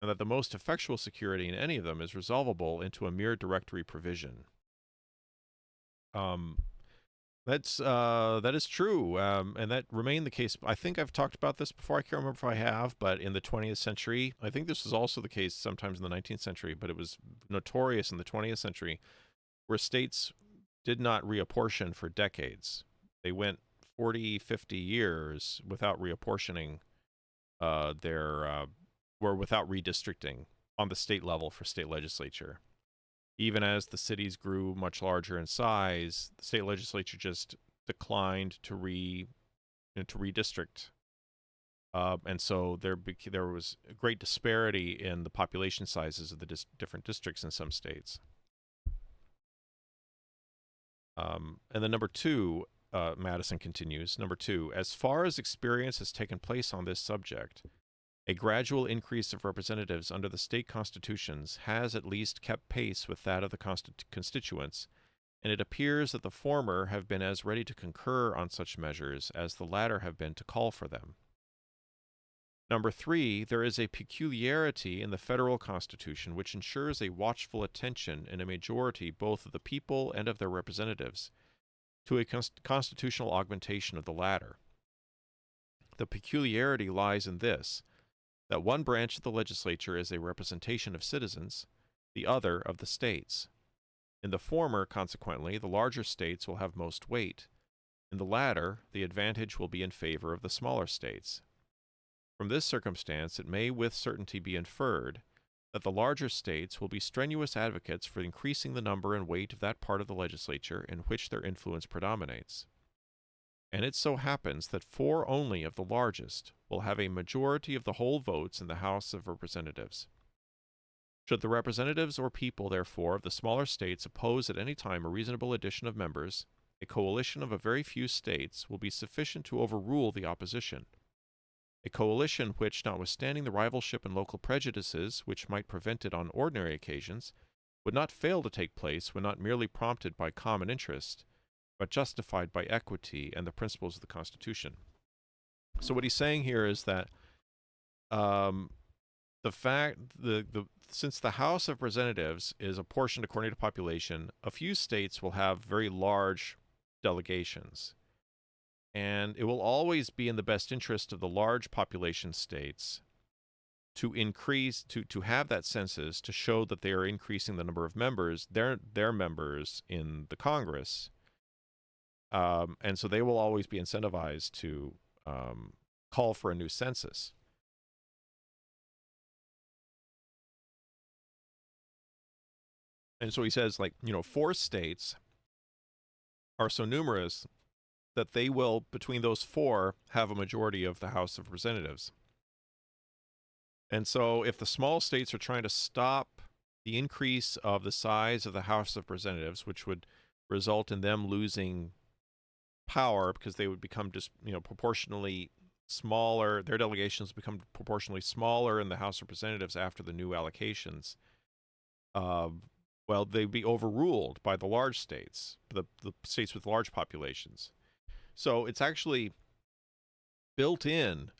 and that the most effectual security in any of them is resolvable into a mere directory provision. That is true, and that remained the case. I think I've talked about this before. I can't remember if I have, but in the 20th century, I think this was also the case sometimes in the 19th century, but it was notorious in the 20th century, where states did not reapportion for decades. They went 40, 50 years without reapportioning without redistricting on the state level for state legislature. Even as the cities grew much larger in size, the state legislature just declined to redistrict. And so there was a great disparity in the population sizes of the different districts in some states. And then number two, Madison continues, number two, as far as experience has taken place on this subject, a gradual increase of representatives under the state constitutions has at least kept pace with that of the constituents, and it appears that the former have been as ready to concur on such measures as the latter have been to call for them. Number three, there is a peculiarity in the federal constitution which ensures a watchful attention in a majority both of the people and of their representatives to a constitutional augmentation of the latter. The peculiarity lies in this, that one branch of the legislature is a representation of citizens, the other of the states. In the former, consequently, the larger states will have most weight. In the latter, the advantage will be in favor of the smaller states. From this circumstance, it may with certainty be inferred that the larger states will be strenuous advocates for increasing the number and weight of that part of the legislature in which their influence predominates. And it so happens that 4 only of the largest will have a majority of the whole votes in the House of Representatives. Should the representatives or people, therefore, of the smaller states oppose at any time a reasonable addition of members, a coalition of a very few states will be sufficient to overrule the opposition. A coalition which, notwithstanding the rivalship and local prejudices which might prevent it on ordinary occasions, would not fail to take place when not merely prompted by common interest, but justified by equity and the principles of the Constitution. So what he's saying here is that since the House of Representatives is apportioned according to population, a few states will have very large delegations. And it will always be in the best interest of the large population states to increase, to have that census to show that they are increasing the number of members, their members in the Congress. And so they will always be incentivized to call for a new census. And so he says, 4 states are so numerous that they will, between those 4, have a majority of the House of Representatives. And so if the small states are trying to stop the increase of the size of the House of Representatives, which would result in them losing power because they would become just, proportionally smaller, their delegations become proportionally smaller in the House of Representatives after the new allocations, they'd be overruled by the large states, the states with large populations. So it's actually built in,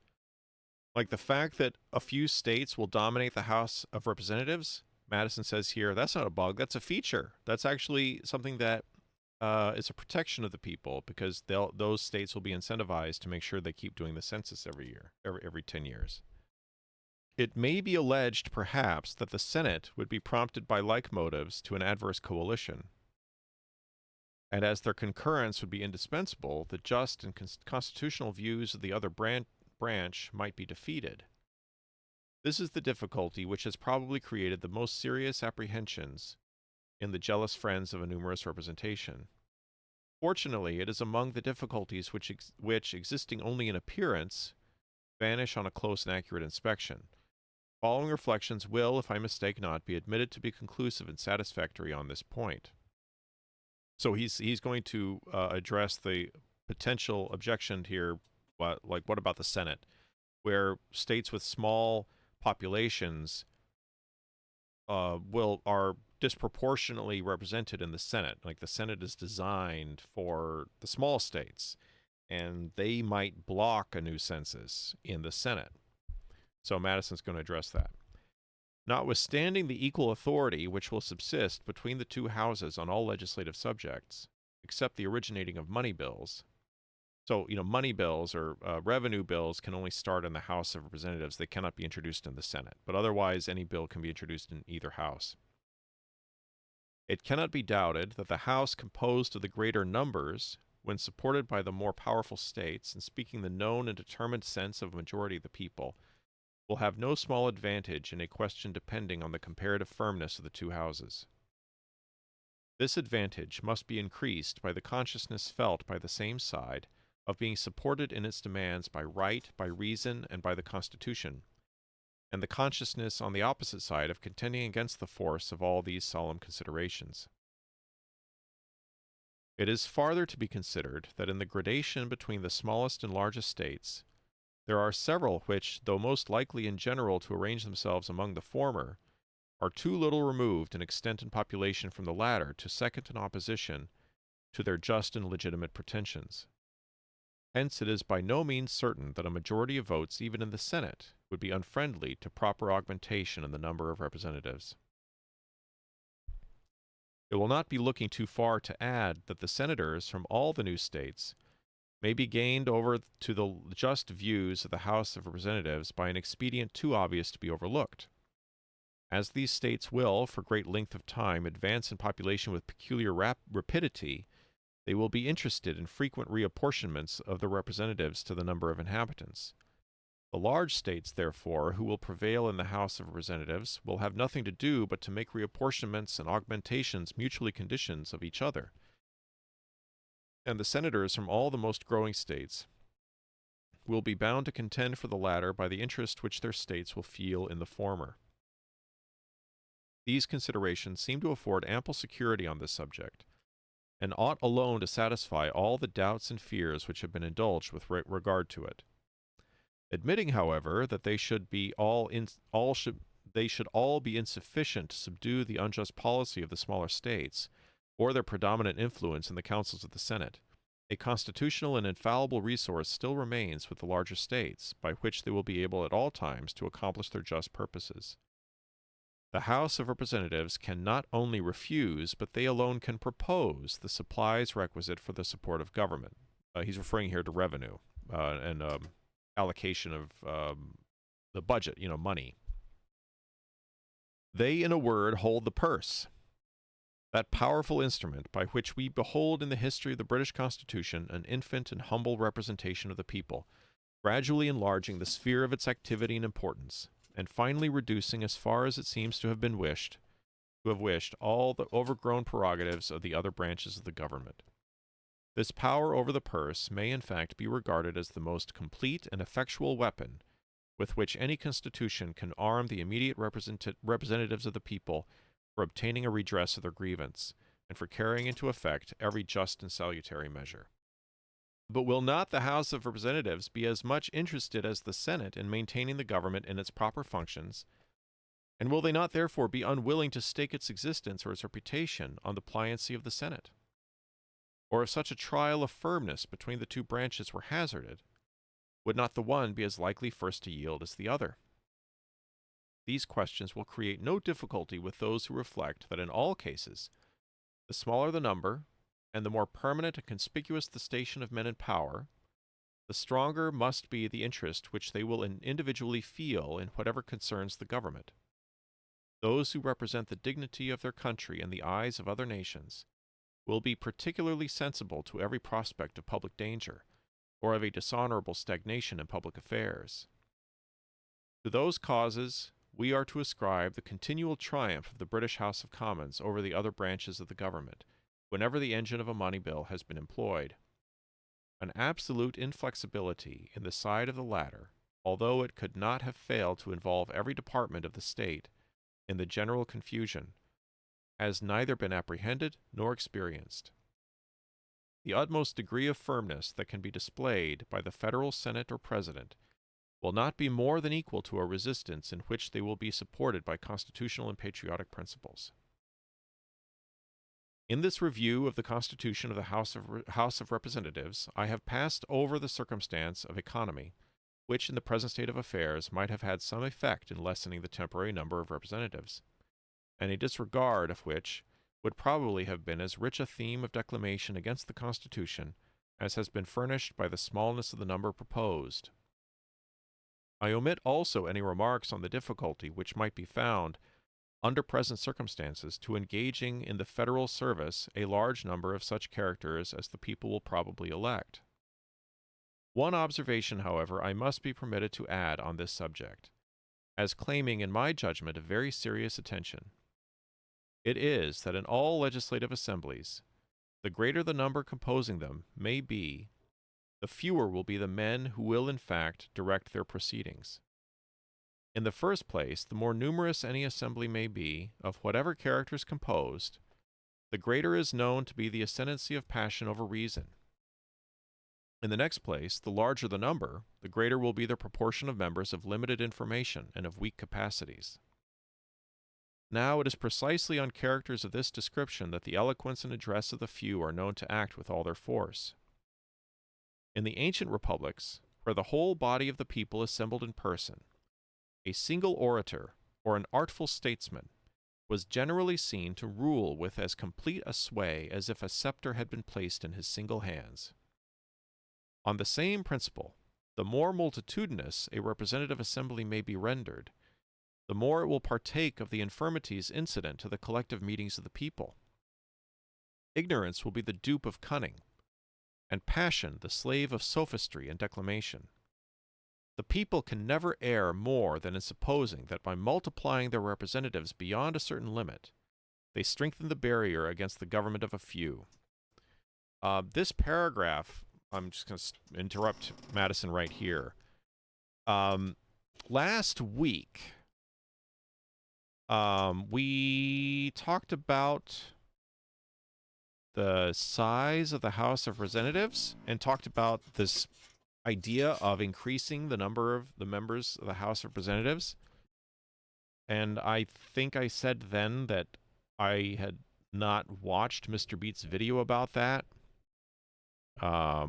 the fact that a few states will dominate the House of Representatives. Madison says here, that's not a bug, that's a feature. That's actually something that is a protection of the people, because those states will be incentivized to make sure they keep doing the census every year, every 10 years. It may be alleged, perhaps, that the Senate would be prompted by like motives to an adverse coalition. And as their concurrence would be indispensable, the just and constitutional views of the other branch might be defeated. This is the difficulty which has probably created the most serious apprehensions in the jealous friends of a numerous representation. Fortunately, it is among the difficulties which existing only in appearance, vanish on a close and accurate inspection. Following reflections will, if I mistake not, be admitted to be conclusive and satisfactory on this point. So he's going to address the potential objection here, what about the Senate, where states with small populations are disproportionately represented in the Senate. The Senate is designed for the small states, and they might block a new census in the Senate. So Madison's going to address that. Notwithstanding the equal authority which will subsist between the 2 houses on all legislative subjects, except the originating of money bills. So, money bills or revenue bills can only start in the House of Representatives. They cannot be introduced in the Senate. But otherwise, any bill can be introduced in either house. It cannot be doubted that the House composed of the greater numbers when supported by the more powerful states and speaking the known and determined sense of a majority of the people, will have no small advantage in a question depending on the comparative firmness of the two houses. This advantage must be increased by the consciousness felt by the same side of being supported in its demands by right, by reason, and by the Constitution, and the consciousness on the opposite side of contending against the force of all these solemn considerations. It is farther to be considered that in the gradation between the smallest and largest states, there are several which, though most likely in general to arrange themselves among the former, are too little removed in extent and population from the latter to second in opposition to their just and legitimate pretensions. Hence it is by no means certain that a majority of votes even in the Senate would be unfriendly to proper augmentation in the number of representatives. It will not be looking too far to add that the senators from all the new states may be gained over to the just views of the House of Representatives by an expedient too obvious to be overlooked. As these states will, for great length of time, advance in population with peculiar rapidity, they will be interested in frequent reapportionments of the representatives to the number of inhabitants. The large states, therefore, who will prevail in the House of Representatives, will have nothing to do but to make reapportionments and augmentations mutually conditions of each other. And the senators from all the most growing states will be bound to contend for the latter by the interest which their states will feel in the former. These considerations seem to afford ample security on this subject, and ought alone to satisfy all the doubts and fears which have been indulged with regard to it. Admitting, however, that they should all be insufficient to subdue the unjust policy of the smaller states, or their predominant influence in the councils of the Senate, a constitutional and infallible resource still remains with the larger states, by which they will be able at all times to accomplish their just purposes. The House of Representatives can not only refuse, but they alone can propose the supplies requisite for the support of government. He's referring here to revenue and allocation of the budget, money. They, in a word, hold the purse, that powerful instrument by which we behold in the history of the British Constitution an infant and humble representation of the people, gradually enlarging the sphere of its activity and importance, and finally reducing, as far as it seems to have wished, all the overgrown prerogatives of the other branches of the government. This power over the purse may in fact be regarded as the most complete and effectual weapon with which any constitution can arm the immediate representatives of the people for obtaining a redress of their grievance, and for carrying into effect every just and salutary measure. But will not the House of Representatives be as much interested as the Senate in maintaining the government in its proper functions, and will they not therefore be unwilling to stake its existence or its reputation on the pliancy of the Senate? Or if such a trial of firmness between the two branches were hazarded, would not the one be as likely first to yield as the other? These questions will create no difficulty with those who reflect that in all cases, the smaller the number, and the more permanent and conspicuous the station of men in power, the stronger must be the interest which they will individually feel in whatever concerns the government. Those who represent the dignity of their country in the eyes of other nations will be particularly sensible to every prospect of public danger, or of a dishonorable stagnation in public affairs. To those causes we are to ascribe the continual triumph of the British House of Commons over the other branches of the government, whenever the engine of a money bill has been employed. An absolute inflexibility in the side of the latter, although it could not have failed to involve every department of the state in the general confusion, has neither been apprehended nor experienced. The utmost degree of firmness that can be displayed by the federal Senate or President will not be more than equal to a resistance in which they will be supported by constitutional and patriotic principles. In this review of the Constitution of the House of Representatives, I have passed over the circumstance of economy, which in the present state of affairs might have had some effect in lessening the temporary number of representatives, and a disregard of which would probably have been as rich a theme of declamation against the Constitution as has been furnished by the smallness of the number proposed. I omit also any remarks on the difficulty which might be found under present circumstances, to engaging in the federal service a large number of such characters as the people will probably elect. One observation, however, I must be permitted to add on this subject, as claiming, in my judgment, a very serious attention. It is that in all legislative assemblies, the greater the number composing them may be, the fewer will be the men who will in fact direct their proceedings. In the first place, the more numerous any assembly may be, of whatever characters composed, the greater is known to be the ascendancy of passion over reason. In the next place, the larger the number, the greater will be the proportion of members of limited information and of weak capacities. Now it is precisely on characters of this description that the eloquence and address of the few are known to act with all their force. In the ancient republics, where the whole body of the people assembled in person, a single orator, or an artful statesman, was generally seen to rule with as complete a sway as if a scepter had been placed in his single hands. On the same principle, the more multitudinous a representative assembly may be rendered, the more it will partake of the infirmities incident to the collective meetings of the people. Ignorance will be the dupe of cunning, and passion the slave of sophistry and declamation. The people can never err more than in supposing that by multiplying their representatives beyond a certain limit, they strengthen the barrier against the government of a few. This paragraph, I'm just going to interrupt Madison right here. Last week, we talked about the size of the House of Representatives and talked about this idea of increasing the number of the members of the House of Representatives. And I think I said then that I had not watched Mr. Beat's video about that. I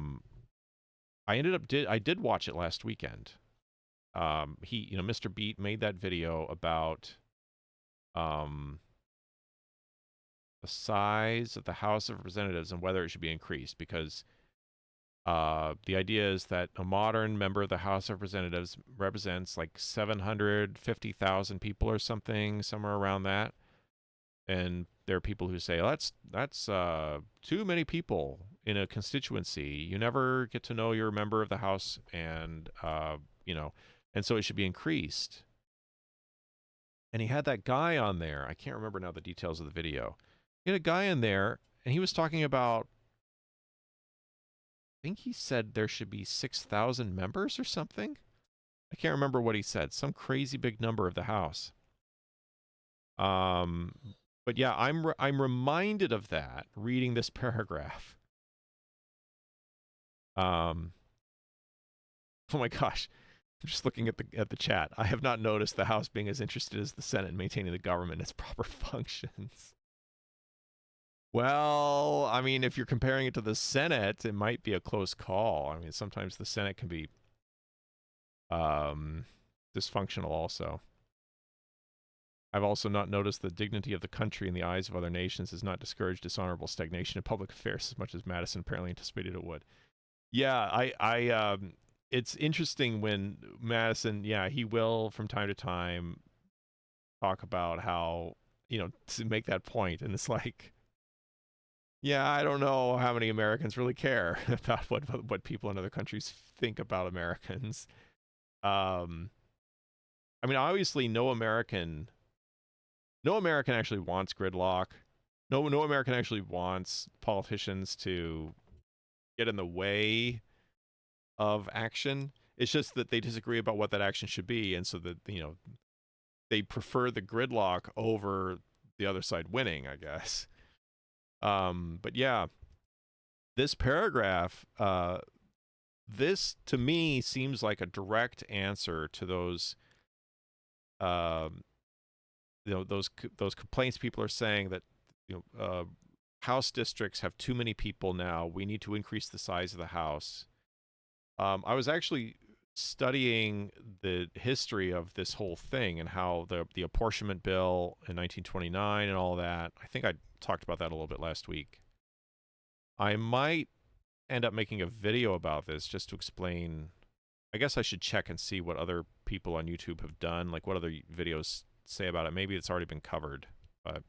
did watch it last weekend. Mr. Beat made that video about the size of the House of Representatives and whether it should be increased, because the idea is that a modern member of the House of Representatives represents like 750,000 people or something, somewhere around that. And there are people who say, oh, that's too many people in a constituency. You never get to know your member of the House, and and so it should be increased. And he had that guy on there. I can't remember now the details of the video. He had a guy in there, and he was talking about, I think he said there should be 6,000 members or something. I can't remember what he said. Some crazy big number of the House. But yeah, I'm reminded of that reading this paragraph. Oh my gosh. I'm just looking at the chat. I have not noticed the House being as interested as the Senate in maintaining the government and its proper functions. Well, I mean, if you're comparing it to the Senate, it might be a close call. I mean, sometimes the Senate can be dysfunctional also. I've also not noticed the dignity of the country in the eyes of other nations has not discouraged dishonorable stagnation in public affairs as much as Madison apparently anticipated it would. Yeah, it's interesting when Madison, he will from time to time talk about how, to make that point, and it's like, yeah, I don't know how many Americans really care about what people in other countries think about Americans. I mean, obviously, no American actually wants gridlock. No American actually wants politicians to get in the way of action. It's just that they disagree about what that action should be, and so that they prefer the gridlock over the other side winning, I guess. But yeah, this paragraph, this to me seems like a direct answer to those those complaints people are saying that House districts have too many people now. We need to increase the size of the House. I was actually studying the history of this whole thing and how the apportionment bill in 1929 and all that. I think I talked about that a little bit last week. I might end up making a video about this just to explain. I guess I should check and see what other people on YouTube have done, like what other videos say about it. Maybe it's already been covered, but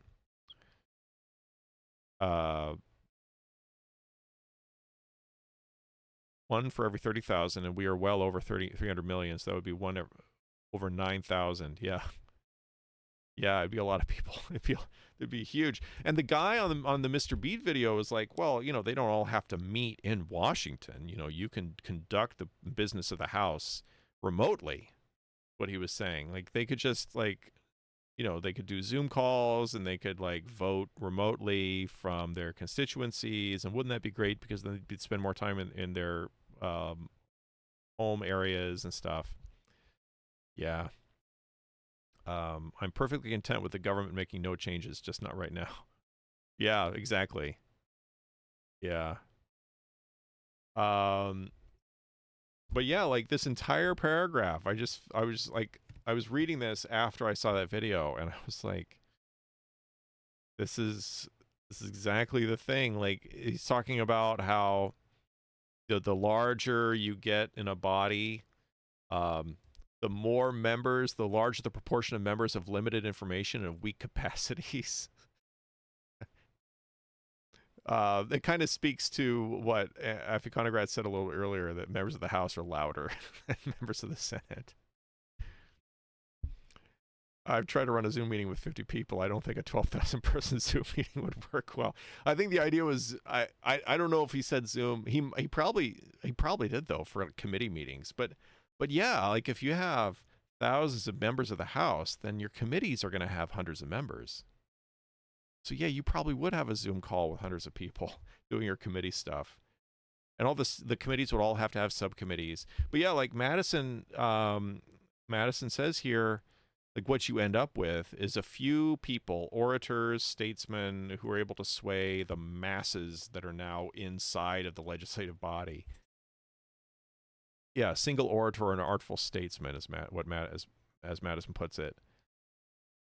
one for every 30,000, and we are well over 300 million, so that would be one over 9,000. Yeah. Yeah, it'd be a lot of people. It'd be huge. And the guy on the Mr. Beat video is like, well, they don't all have to meet in Washington. You can conduct the business of the House remotely. What he was saying, like they could just they could do Zoom calls and they could vote remotely from their constituencies. And wouldn't that be great? Because then they'd spend more time in their home areas and stuff. Yeah. I'm perfectly content with the government making no changes, just not right now. Yeah, exactly. Yeah. But yeah, this entire paragraph, I was reading this after I saw that video, and I was like, this is exactly the thing. He's talking about how the larger you get in a body, the more members, the larger the proportion of members of limited information and weak capacities. It kind of speaks to what Aficonograd said a little earlier, that members of the House are louder than members of the Senate. I've tried to run a Zoom meeting with 50 people. I don't think a 12,000 person Zoom meeting would work well. I think the idea was, I don't know if he said Zoom. He probably did though for committee meetings, but yeah, if you have thousands of members of the House, then your committees are going to have hundreds of members. So yeah, you probably would have a Zoom call with hundreds of people doing your committee stuff. And all the committees would all have to have subcommittees. But yeah, Madison says here, what you end up with is a few people, orators, statesmen, who are able to sway the masses that are now inside of the legislative body. Yeah, a single orator and an artful statesman is as Madison puts it.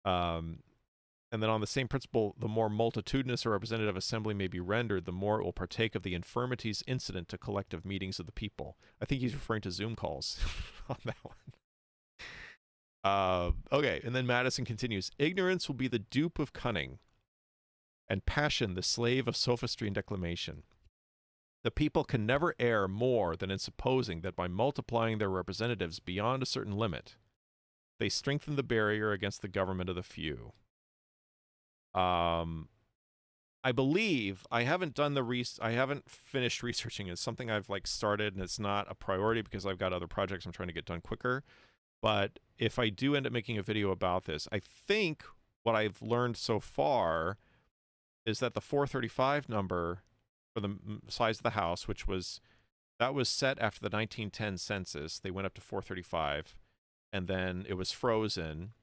And then on the same principle, the more multitudinous a representative assembly may be rendered, the more it will partake of the infirmities incident to collective meetings of the people. I think he's referring to Zoom calls on that one. Okay, and then Madison continues, ignorance will be the dupe of cunning, and passion the slave of sophistry and declamation. The people can never err more than in supposing that by multiplying their representatives beyond a certain limit, they strengthen the barrier against the government of the few. I believe I haven't finished researching. It's something I've started, and it's not a priority because I've got other projects I'm trying to get done quicker. But if I do end up making a video about this, I think what I've learned so far is that the 435 number for the size of the House, that was set after the 1910 census. They went up to 435, and then it was frozen.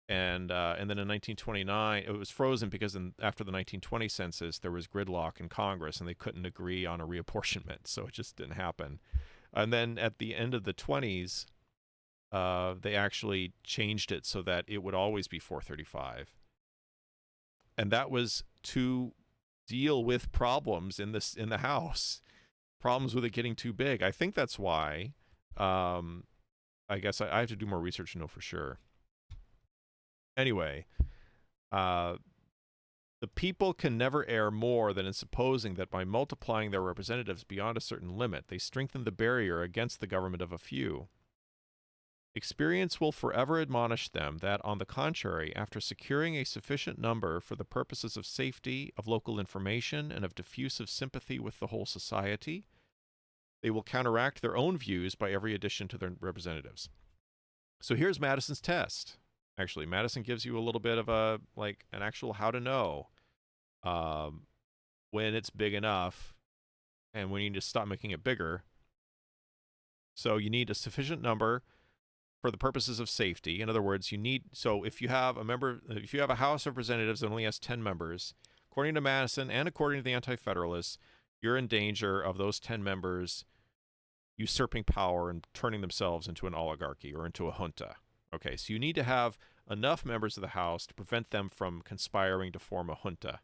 And then in 1929, it was frozen because after the 1920 census, there was gridlock in Congress, and they couldn't agree on a reapportionment, so it just didn't happen. And then at the end of the 20s, they actually changed it so that it would always be 435. And that was to deal with problems in the House, problems with it getting too big. I think that's why. I guess I have to do more research to know for sure. Anyway, the people can never err more than in supposing that by multiplying their representatives beyond a certain limit, they strengthen the barrier against the government of a few. Experience will forever admonish them that, on the contrary, after securing a sufficient number for the purposes of safety, of local information, and of diffusive sympathy with the whole society, they will counteract their own views by every addition to their representatives. So here's Madison's test. Actually, Madison gives you a little bit of an actual how to know when it's big enough and when you need to stop making it bigger. So you need a sufficient number for the purposes of safety. In other words, if you have a House of Representatives that only has 10 members, according to Madison and according to the Anti-Federalists, you're in danger of those 10 members usurping power and turning themselves into an oligarchy or into a junta. Okay, so you need to have enough members of the House to prevent them from conspiring to form a junta.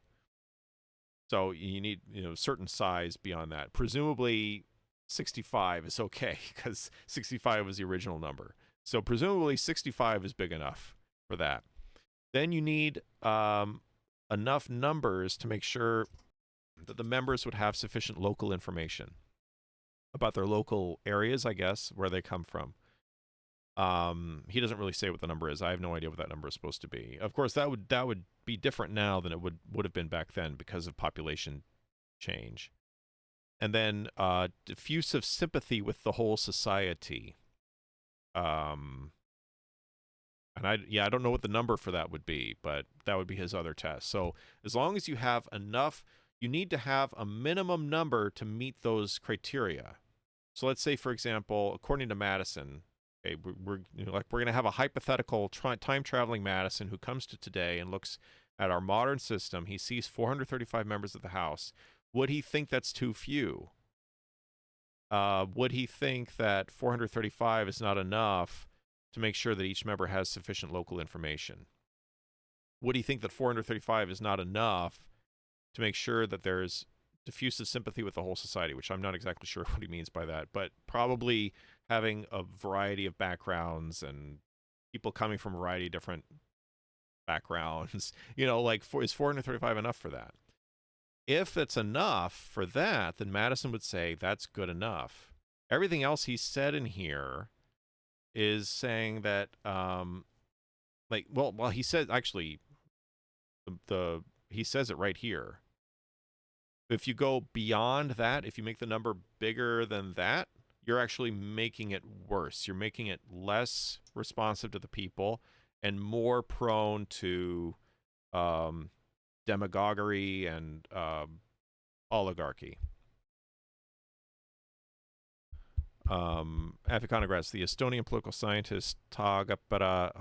So you need, a certain size beyond that. Presumably 65 is okay because 65 was the original number. So presumably 65 is big enough for that. Then you need enough numbers to make sure that the members would have sufficient local information about their local areas, I guess, where they come from. He doesn't really say what the number is. I have no idea what that number is supposed to be. Of course, that would be different now than it would have been back then because of population change. And then diffusive sympathy with the whole society. And I don't know what the number for that would be, but that would be his other test. So as long as you have enough, you need to have a minimum number to meet those criteria. So let's say, for example, according to Madison, okay, we're going to have a hypothetical time traveling Madison who comes to today and looks at our modern system. He sees 435 members of the House. Would he think that's too few? Would he think that 435 is not enough to make sure that each member has sufficient local information? Would he think that 435 is not enough to make sure that there's diffusive sympathy with the whole society, which I'm not exactly sure what he means by that, but probably having a variety of backgrounds and people coming from a variety of different backgrounds, is 435 enough for that? If it's enough for that, then Madison would say that's good enough. Everything else he said in here is saying that, he said, actually, he says it right here. If you go beyond that, if you make the number bigger than that, you're actually making it worse. You're making it less responsive to the people and more prone to demagoguery and oligarchy. Aficonograts, the Estonian political scientist Taagepera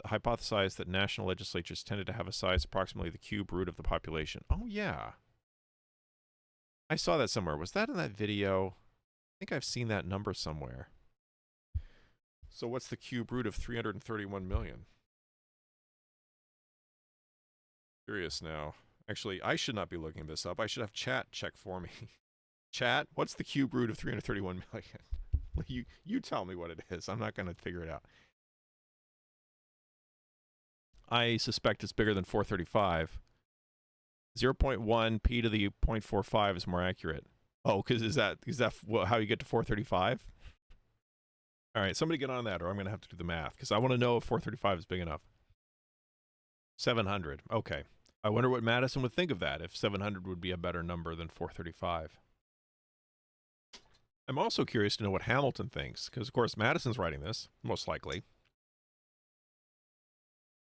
hypothesized that national legislatures tended to have a size approximately the cube root of the population. Oh, yeah. I saw that somewhere. Was that in that video? I think I've seen that number somewhere. So what's the cube root of 331 million? Curious now. Actually, I should not be looking this up. I should have chat check for me. Chat, what's the cube root of 331 million? You tell me what it is. I'm not going to figure it out. I suspect it's bigger than 435. 0.1 p to the 0.45 is more accurate. Oh, because is that how you get to 435? All right, somebody get on that, or I'm going to have to do the math, because I want to know if 435 is big enough. 700. Okay. I wonder what Madison would think of that, if 700 would be a better number than 435. I'm also curious to know what Hamilton thinks, because, of course, Madison's writing this, most likely.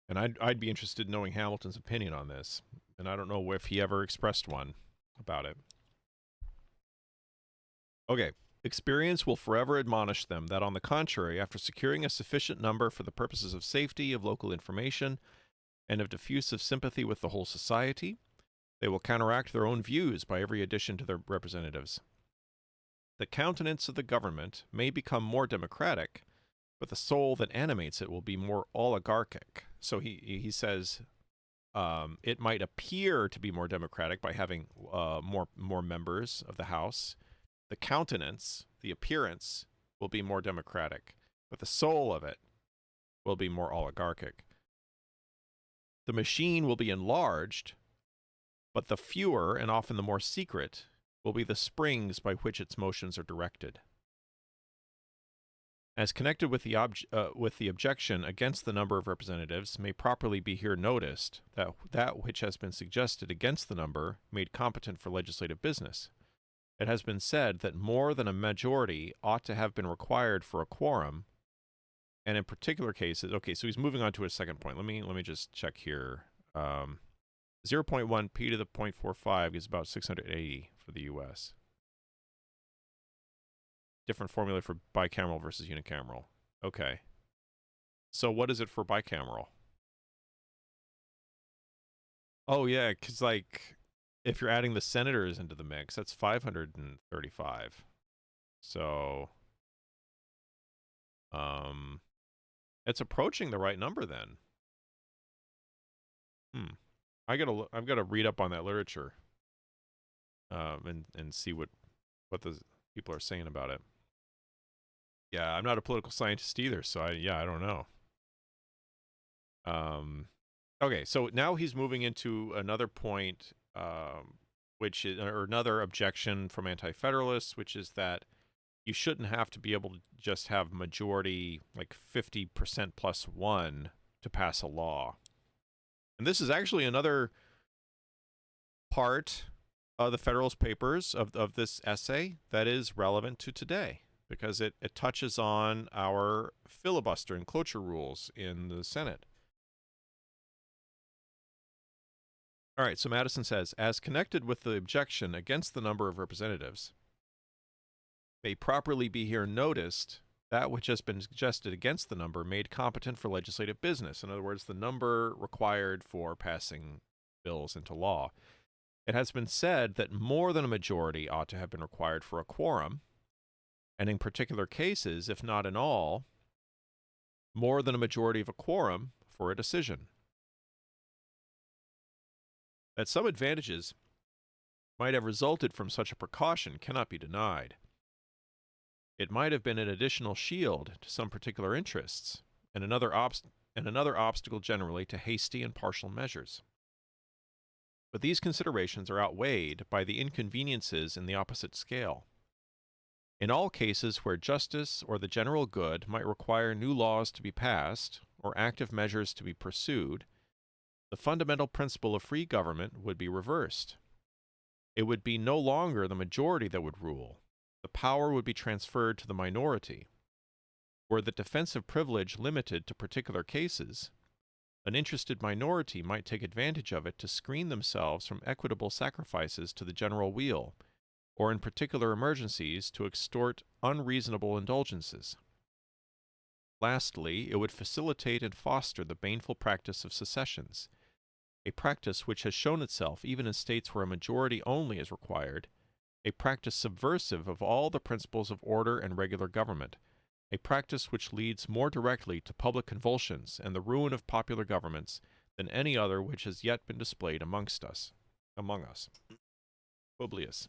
And I'd be interested in knowing Hamilton's opinion on this. And I don't know if he ever expressed one about it. Okay. Experience will forever admonish them that, on the contrary, after securing a sufficient number for the purposes of safety, of local information, and of diffusive sympathy with the whole society, they will counteract their own views by every addition to their representatives. The countenance of the government may become more democratic, but the soul that animates it will be more oligarchic. So he says it might appear to be more democratic by having more members of the House. The countenance, the appearance, will be more democratic, but the soul of it will be more oligarchic. The machine will be enlarged, but the fewer and often the more secret will be the springs by which its motions are directed. As connected with the objection against the number of representatives may properly be here noticed that which has been suggested against the number made competent for legislative business. It has been said that more than a majority ought to have been required for a quorum, and in particular cases, okay, so he's moving on to his second point. Let me just check here. 0.1 p to the 0.45 is about 680 for the U.S. Different formula for bicameral versus unicameral. Okay. So what is it for bicameral? Oh, yeah, because, like, if you're adding the senators into the mix, that's 535. So, it's approaching the right number then. I've got to read up on that literature, and see what the people are saying about it. Yeah, I'm not a political scientist either, so I don't know. Okay, so now he's moving into another point, which is, or another objection from anti-federalists, which is that you shouldn't have to be able to just have majority, like 50% plus one, to pass a law. And this is actually another part of the Federalist Papers of this essay that is relevant to today, because it touches on our filibuster and cloture rules in the Senate. All right, so Madison says, as connected with the objection against the number of representatives, may properly be here noticed that which has been suggested against the number made competent for legislative business. In other words, the number required for passing bills into law. It has been said that more than a majority ought to have been required for a quorum, and in particular cases, if not in all, more than a majority of a quorum for a decision. That some advantages might have resulted from such a precaution cannot be denied. It might have been an additional shield to some particular interests, and another obstacle generally to hasty and partial measures. But these considerations are outweighed by the inconveniences in the opposite scale. In all cases where justice or the general good might require new laws to be passed or active measures to be pursued, the fundamental principle of free government would be reversed. It would be no longer the majority that would rule. The power would be transferred to the minority. Were the defensive privilege limited to particular cases, an interested minority might take advantage of it to screen themselves from equitable sacrifices to the general weal, or in particular emergencies to extort unreasonable indulgences. Lastly, it would facilitate and foster the baneful practice of secessions, a practice which has shown itself even in states where a majority only is required, a practice subversive of all the principles of order and regular government, a practice which leads more directly to public convulsions and the ruin of popular governments than any other which has yet been displayed among us. Publius.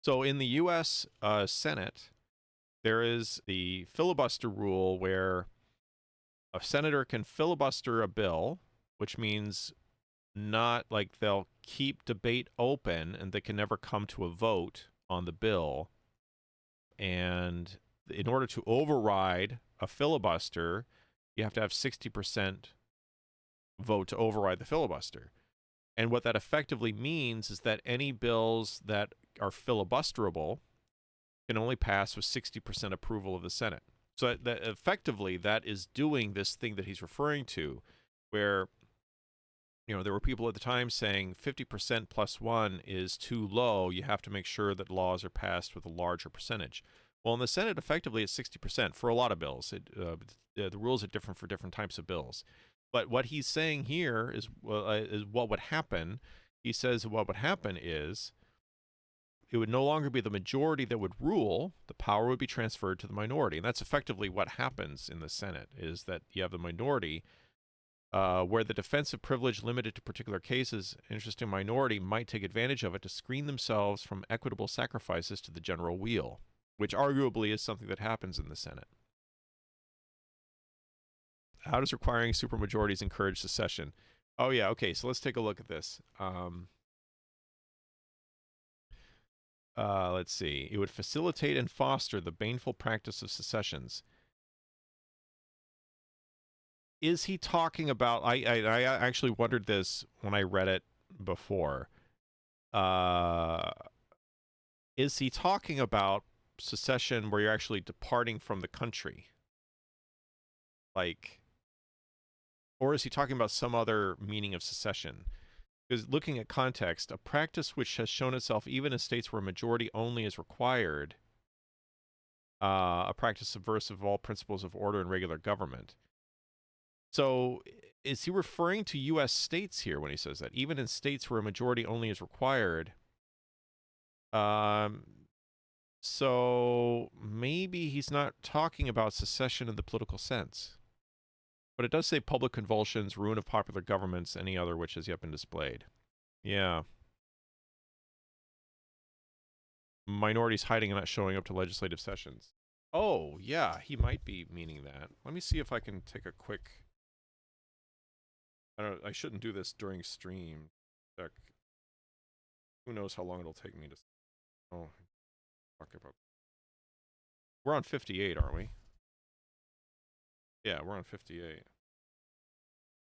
So in the U.S. Senate, there is the filibuster rule where a senator can filibuster a bill, which means not like they'll keep debate open and they can never come to a vote on the bill. And in order to override a filibuster, you have to have 60% vote to override the filibuster. And what that effectively means is that any bills that are filibusterable can only pass with 60% approval of the Senate. So that effectively, that is doing this thing that he's referring to, where there were people at the time saying 50% plus one is too low. You have to make sure that laws are passed with a larger percentage. Well, in the Senate, effectively, it's 60% for a lot of bills. The rules are different for different types of bills. But what he's saying here is what would happen. He says what would happen is it would no longer be the majority that would rule. The power would be transferred to the minority. And that's effectively what happens in the Senate, is that you have the minority where the defensive privilege limited to particular cases, an interesting minority might take advantage of it to screen themselves from equitable sacrifices to the general weal, which arguably is something that happens in the Senate. How does requiring supermajorities encourage secession? Oh, yeah, okay, so let's take a look at this. Let's see. It would facilitate and foster the baneful practice of secessions. Is he talking about... I actually wondered this when I read it before. Is he talking about secession where you're actually departing from the country? Or is he talking about some other meaning of secession? Because looking at context, a practice which has shown itself even in states where a majority only is required, a practice subversive of all principles of order and regular government. So is he referring to U.S. states here when he says that? Even in states where a majority only is required? So maybe he's not talking about secession in the political sense. But it does say public convulsions, ruin of popular governments, any other which has yet been displayed. Yeah. Minorities hiding and not showing up to legislative sessions. Oh, yeah, he might be meaning that. Let me see if I can take a quick I shouldn't do this during stream. Check. Who knows how long it'll take me to... Oh, talk about... We're on 58, aren't we? Yeah, we're on 58.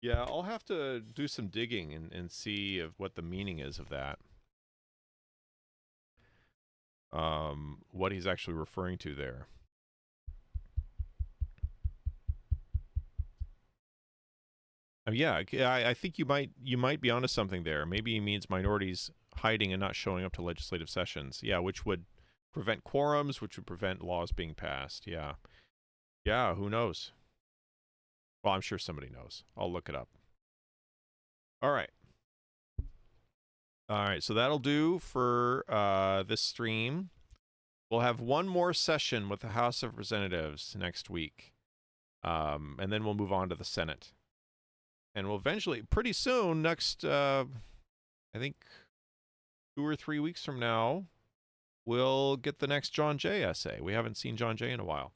Yeah, I'll have to do some digging and see of what the meaning is of that. What he's actually referring to there. Yeah, I think you might be onto something there. Maybe he means minorities hiding and not showing up to legislative sessions. Yeah, which would prevent quorums, which would prevent laws being passed. Yeah. Yeah, who knows? Well, I'm sure somebody knows. I'll look it up. All right. All right, so that'll do for this stream. We'll have one more session with the House of Representatives next week. And then we'll move on to the Senate. And we'll eventually, pretty soon, next, I think 2 or 3 weeks from now, we'll get the next John Jay essay. We haven't seen John Jay in a while.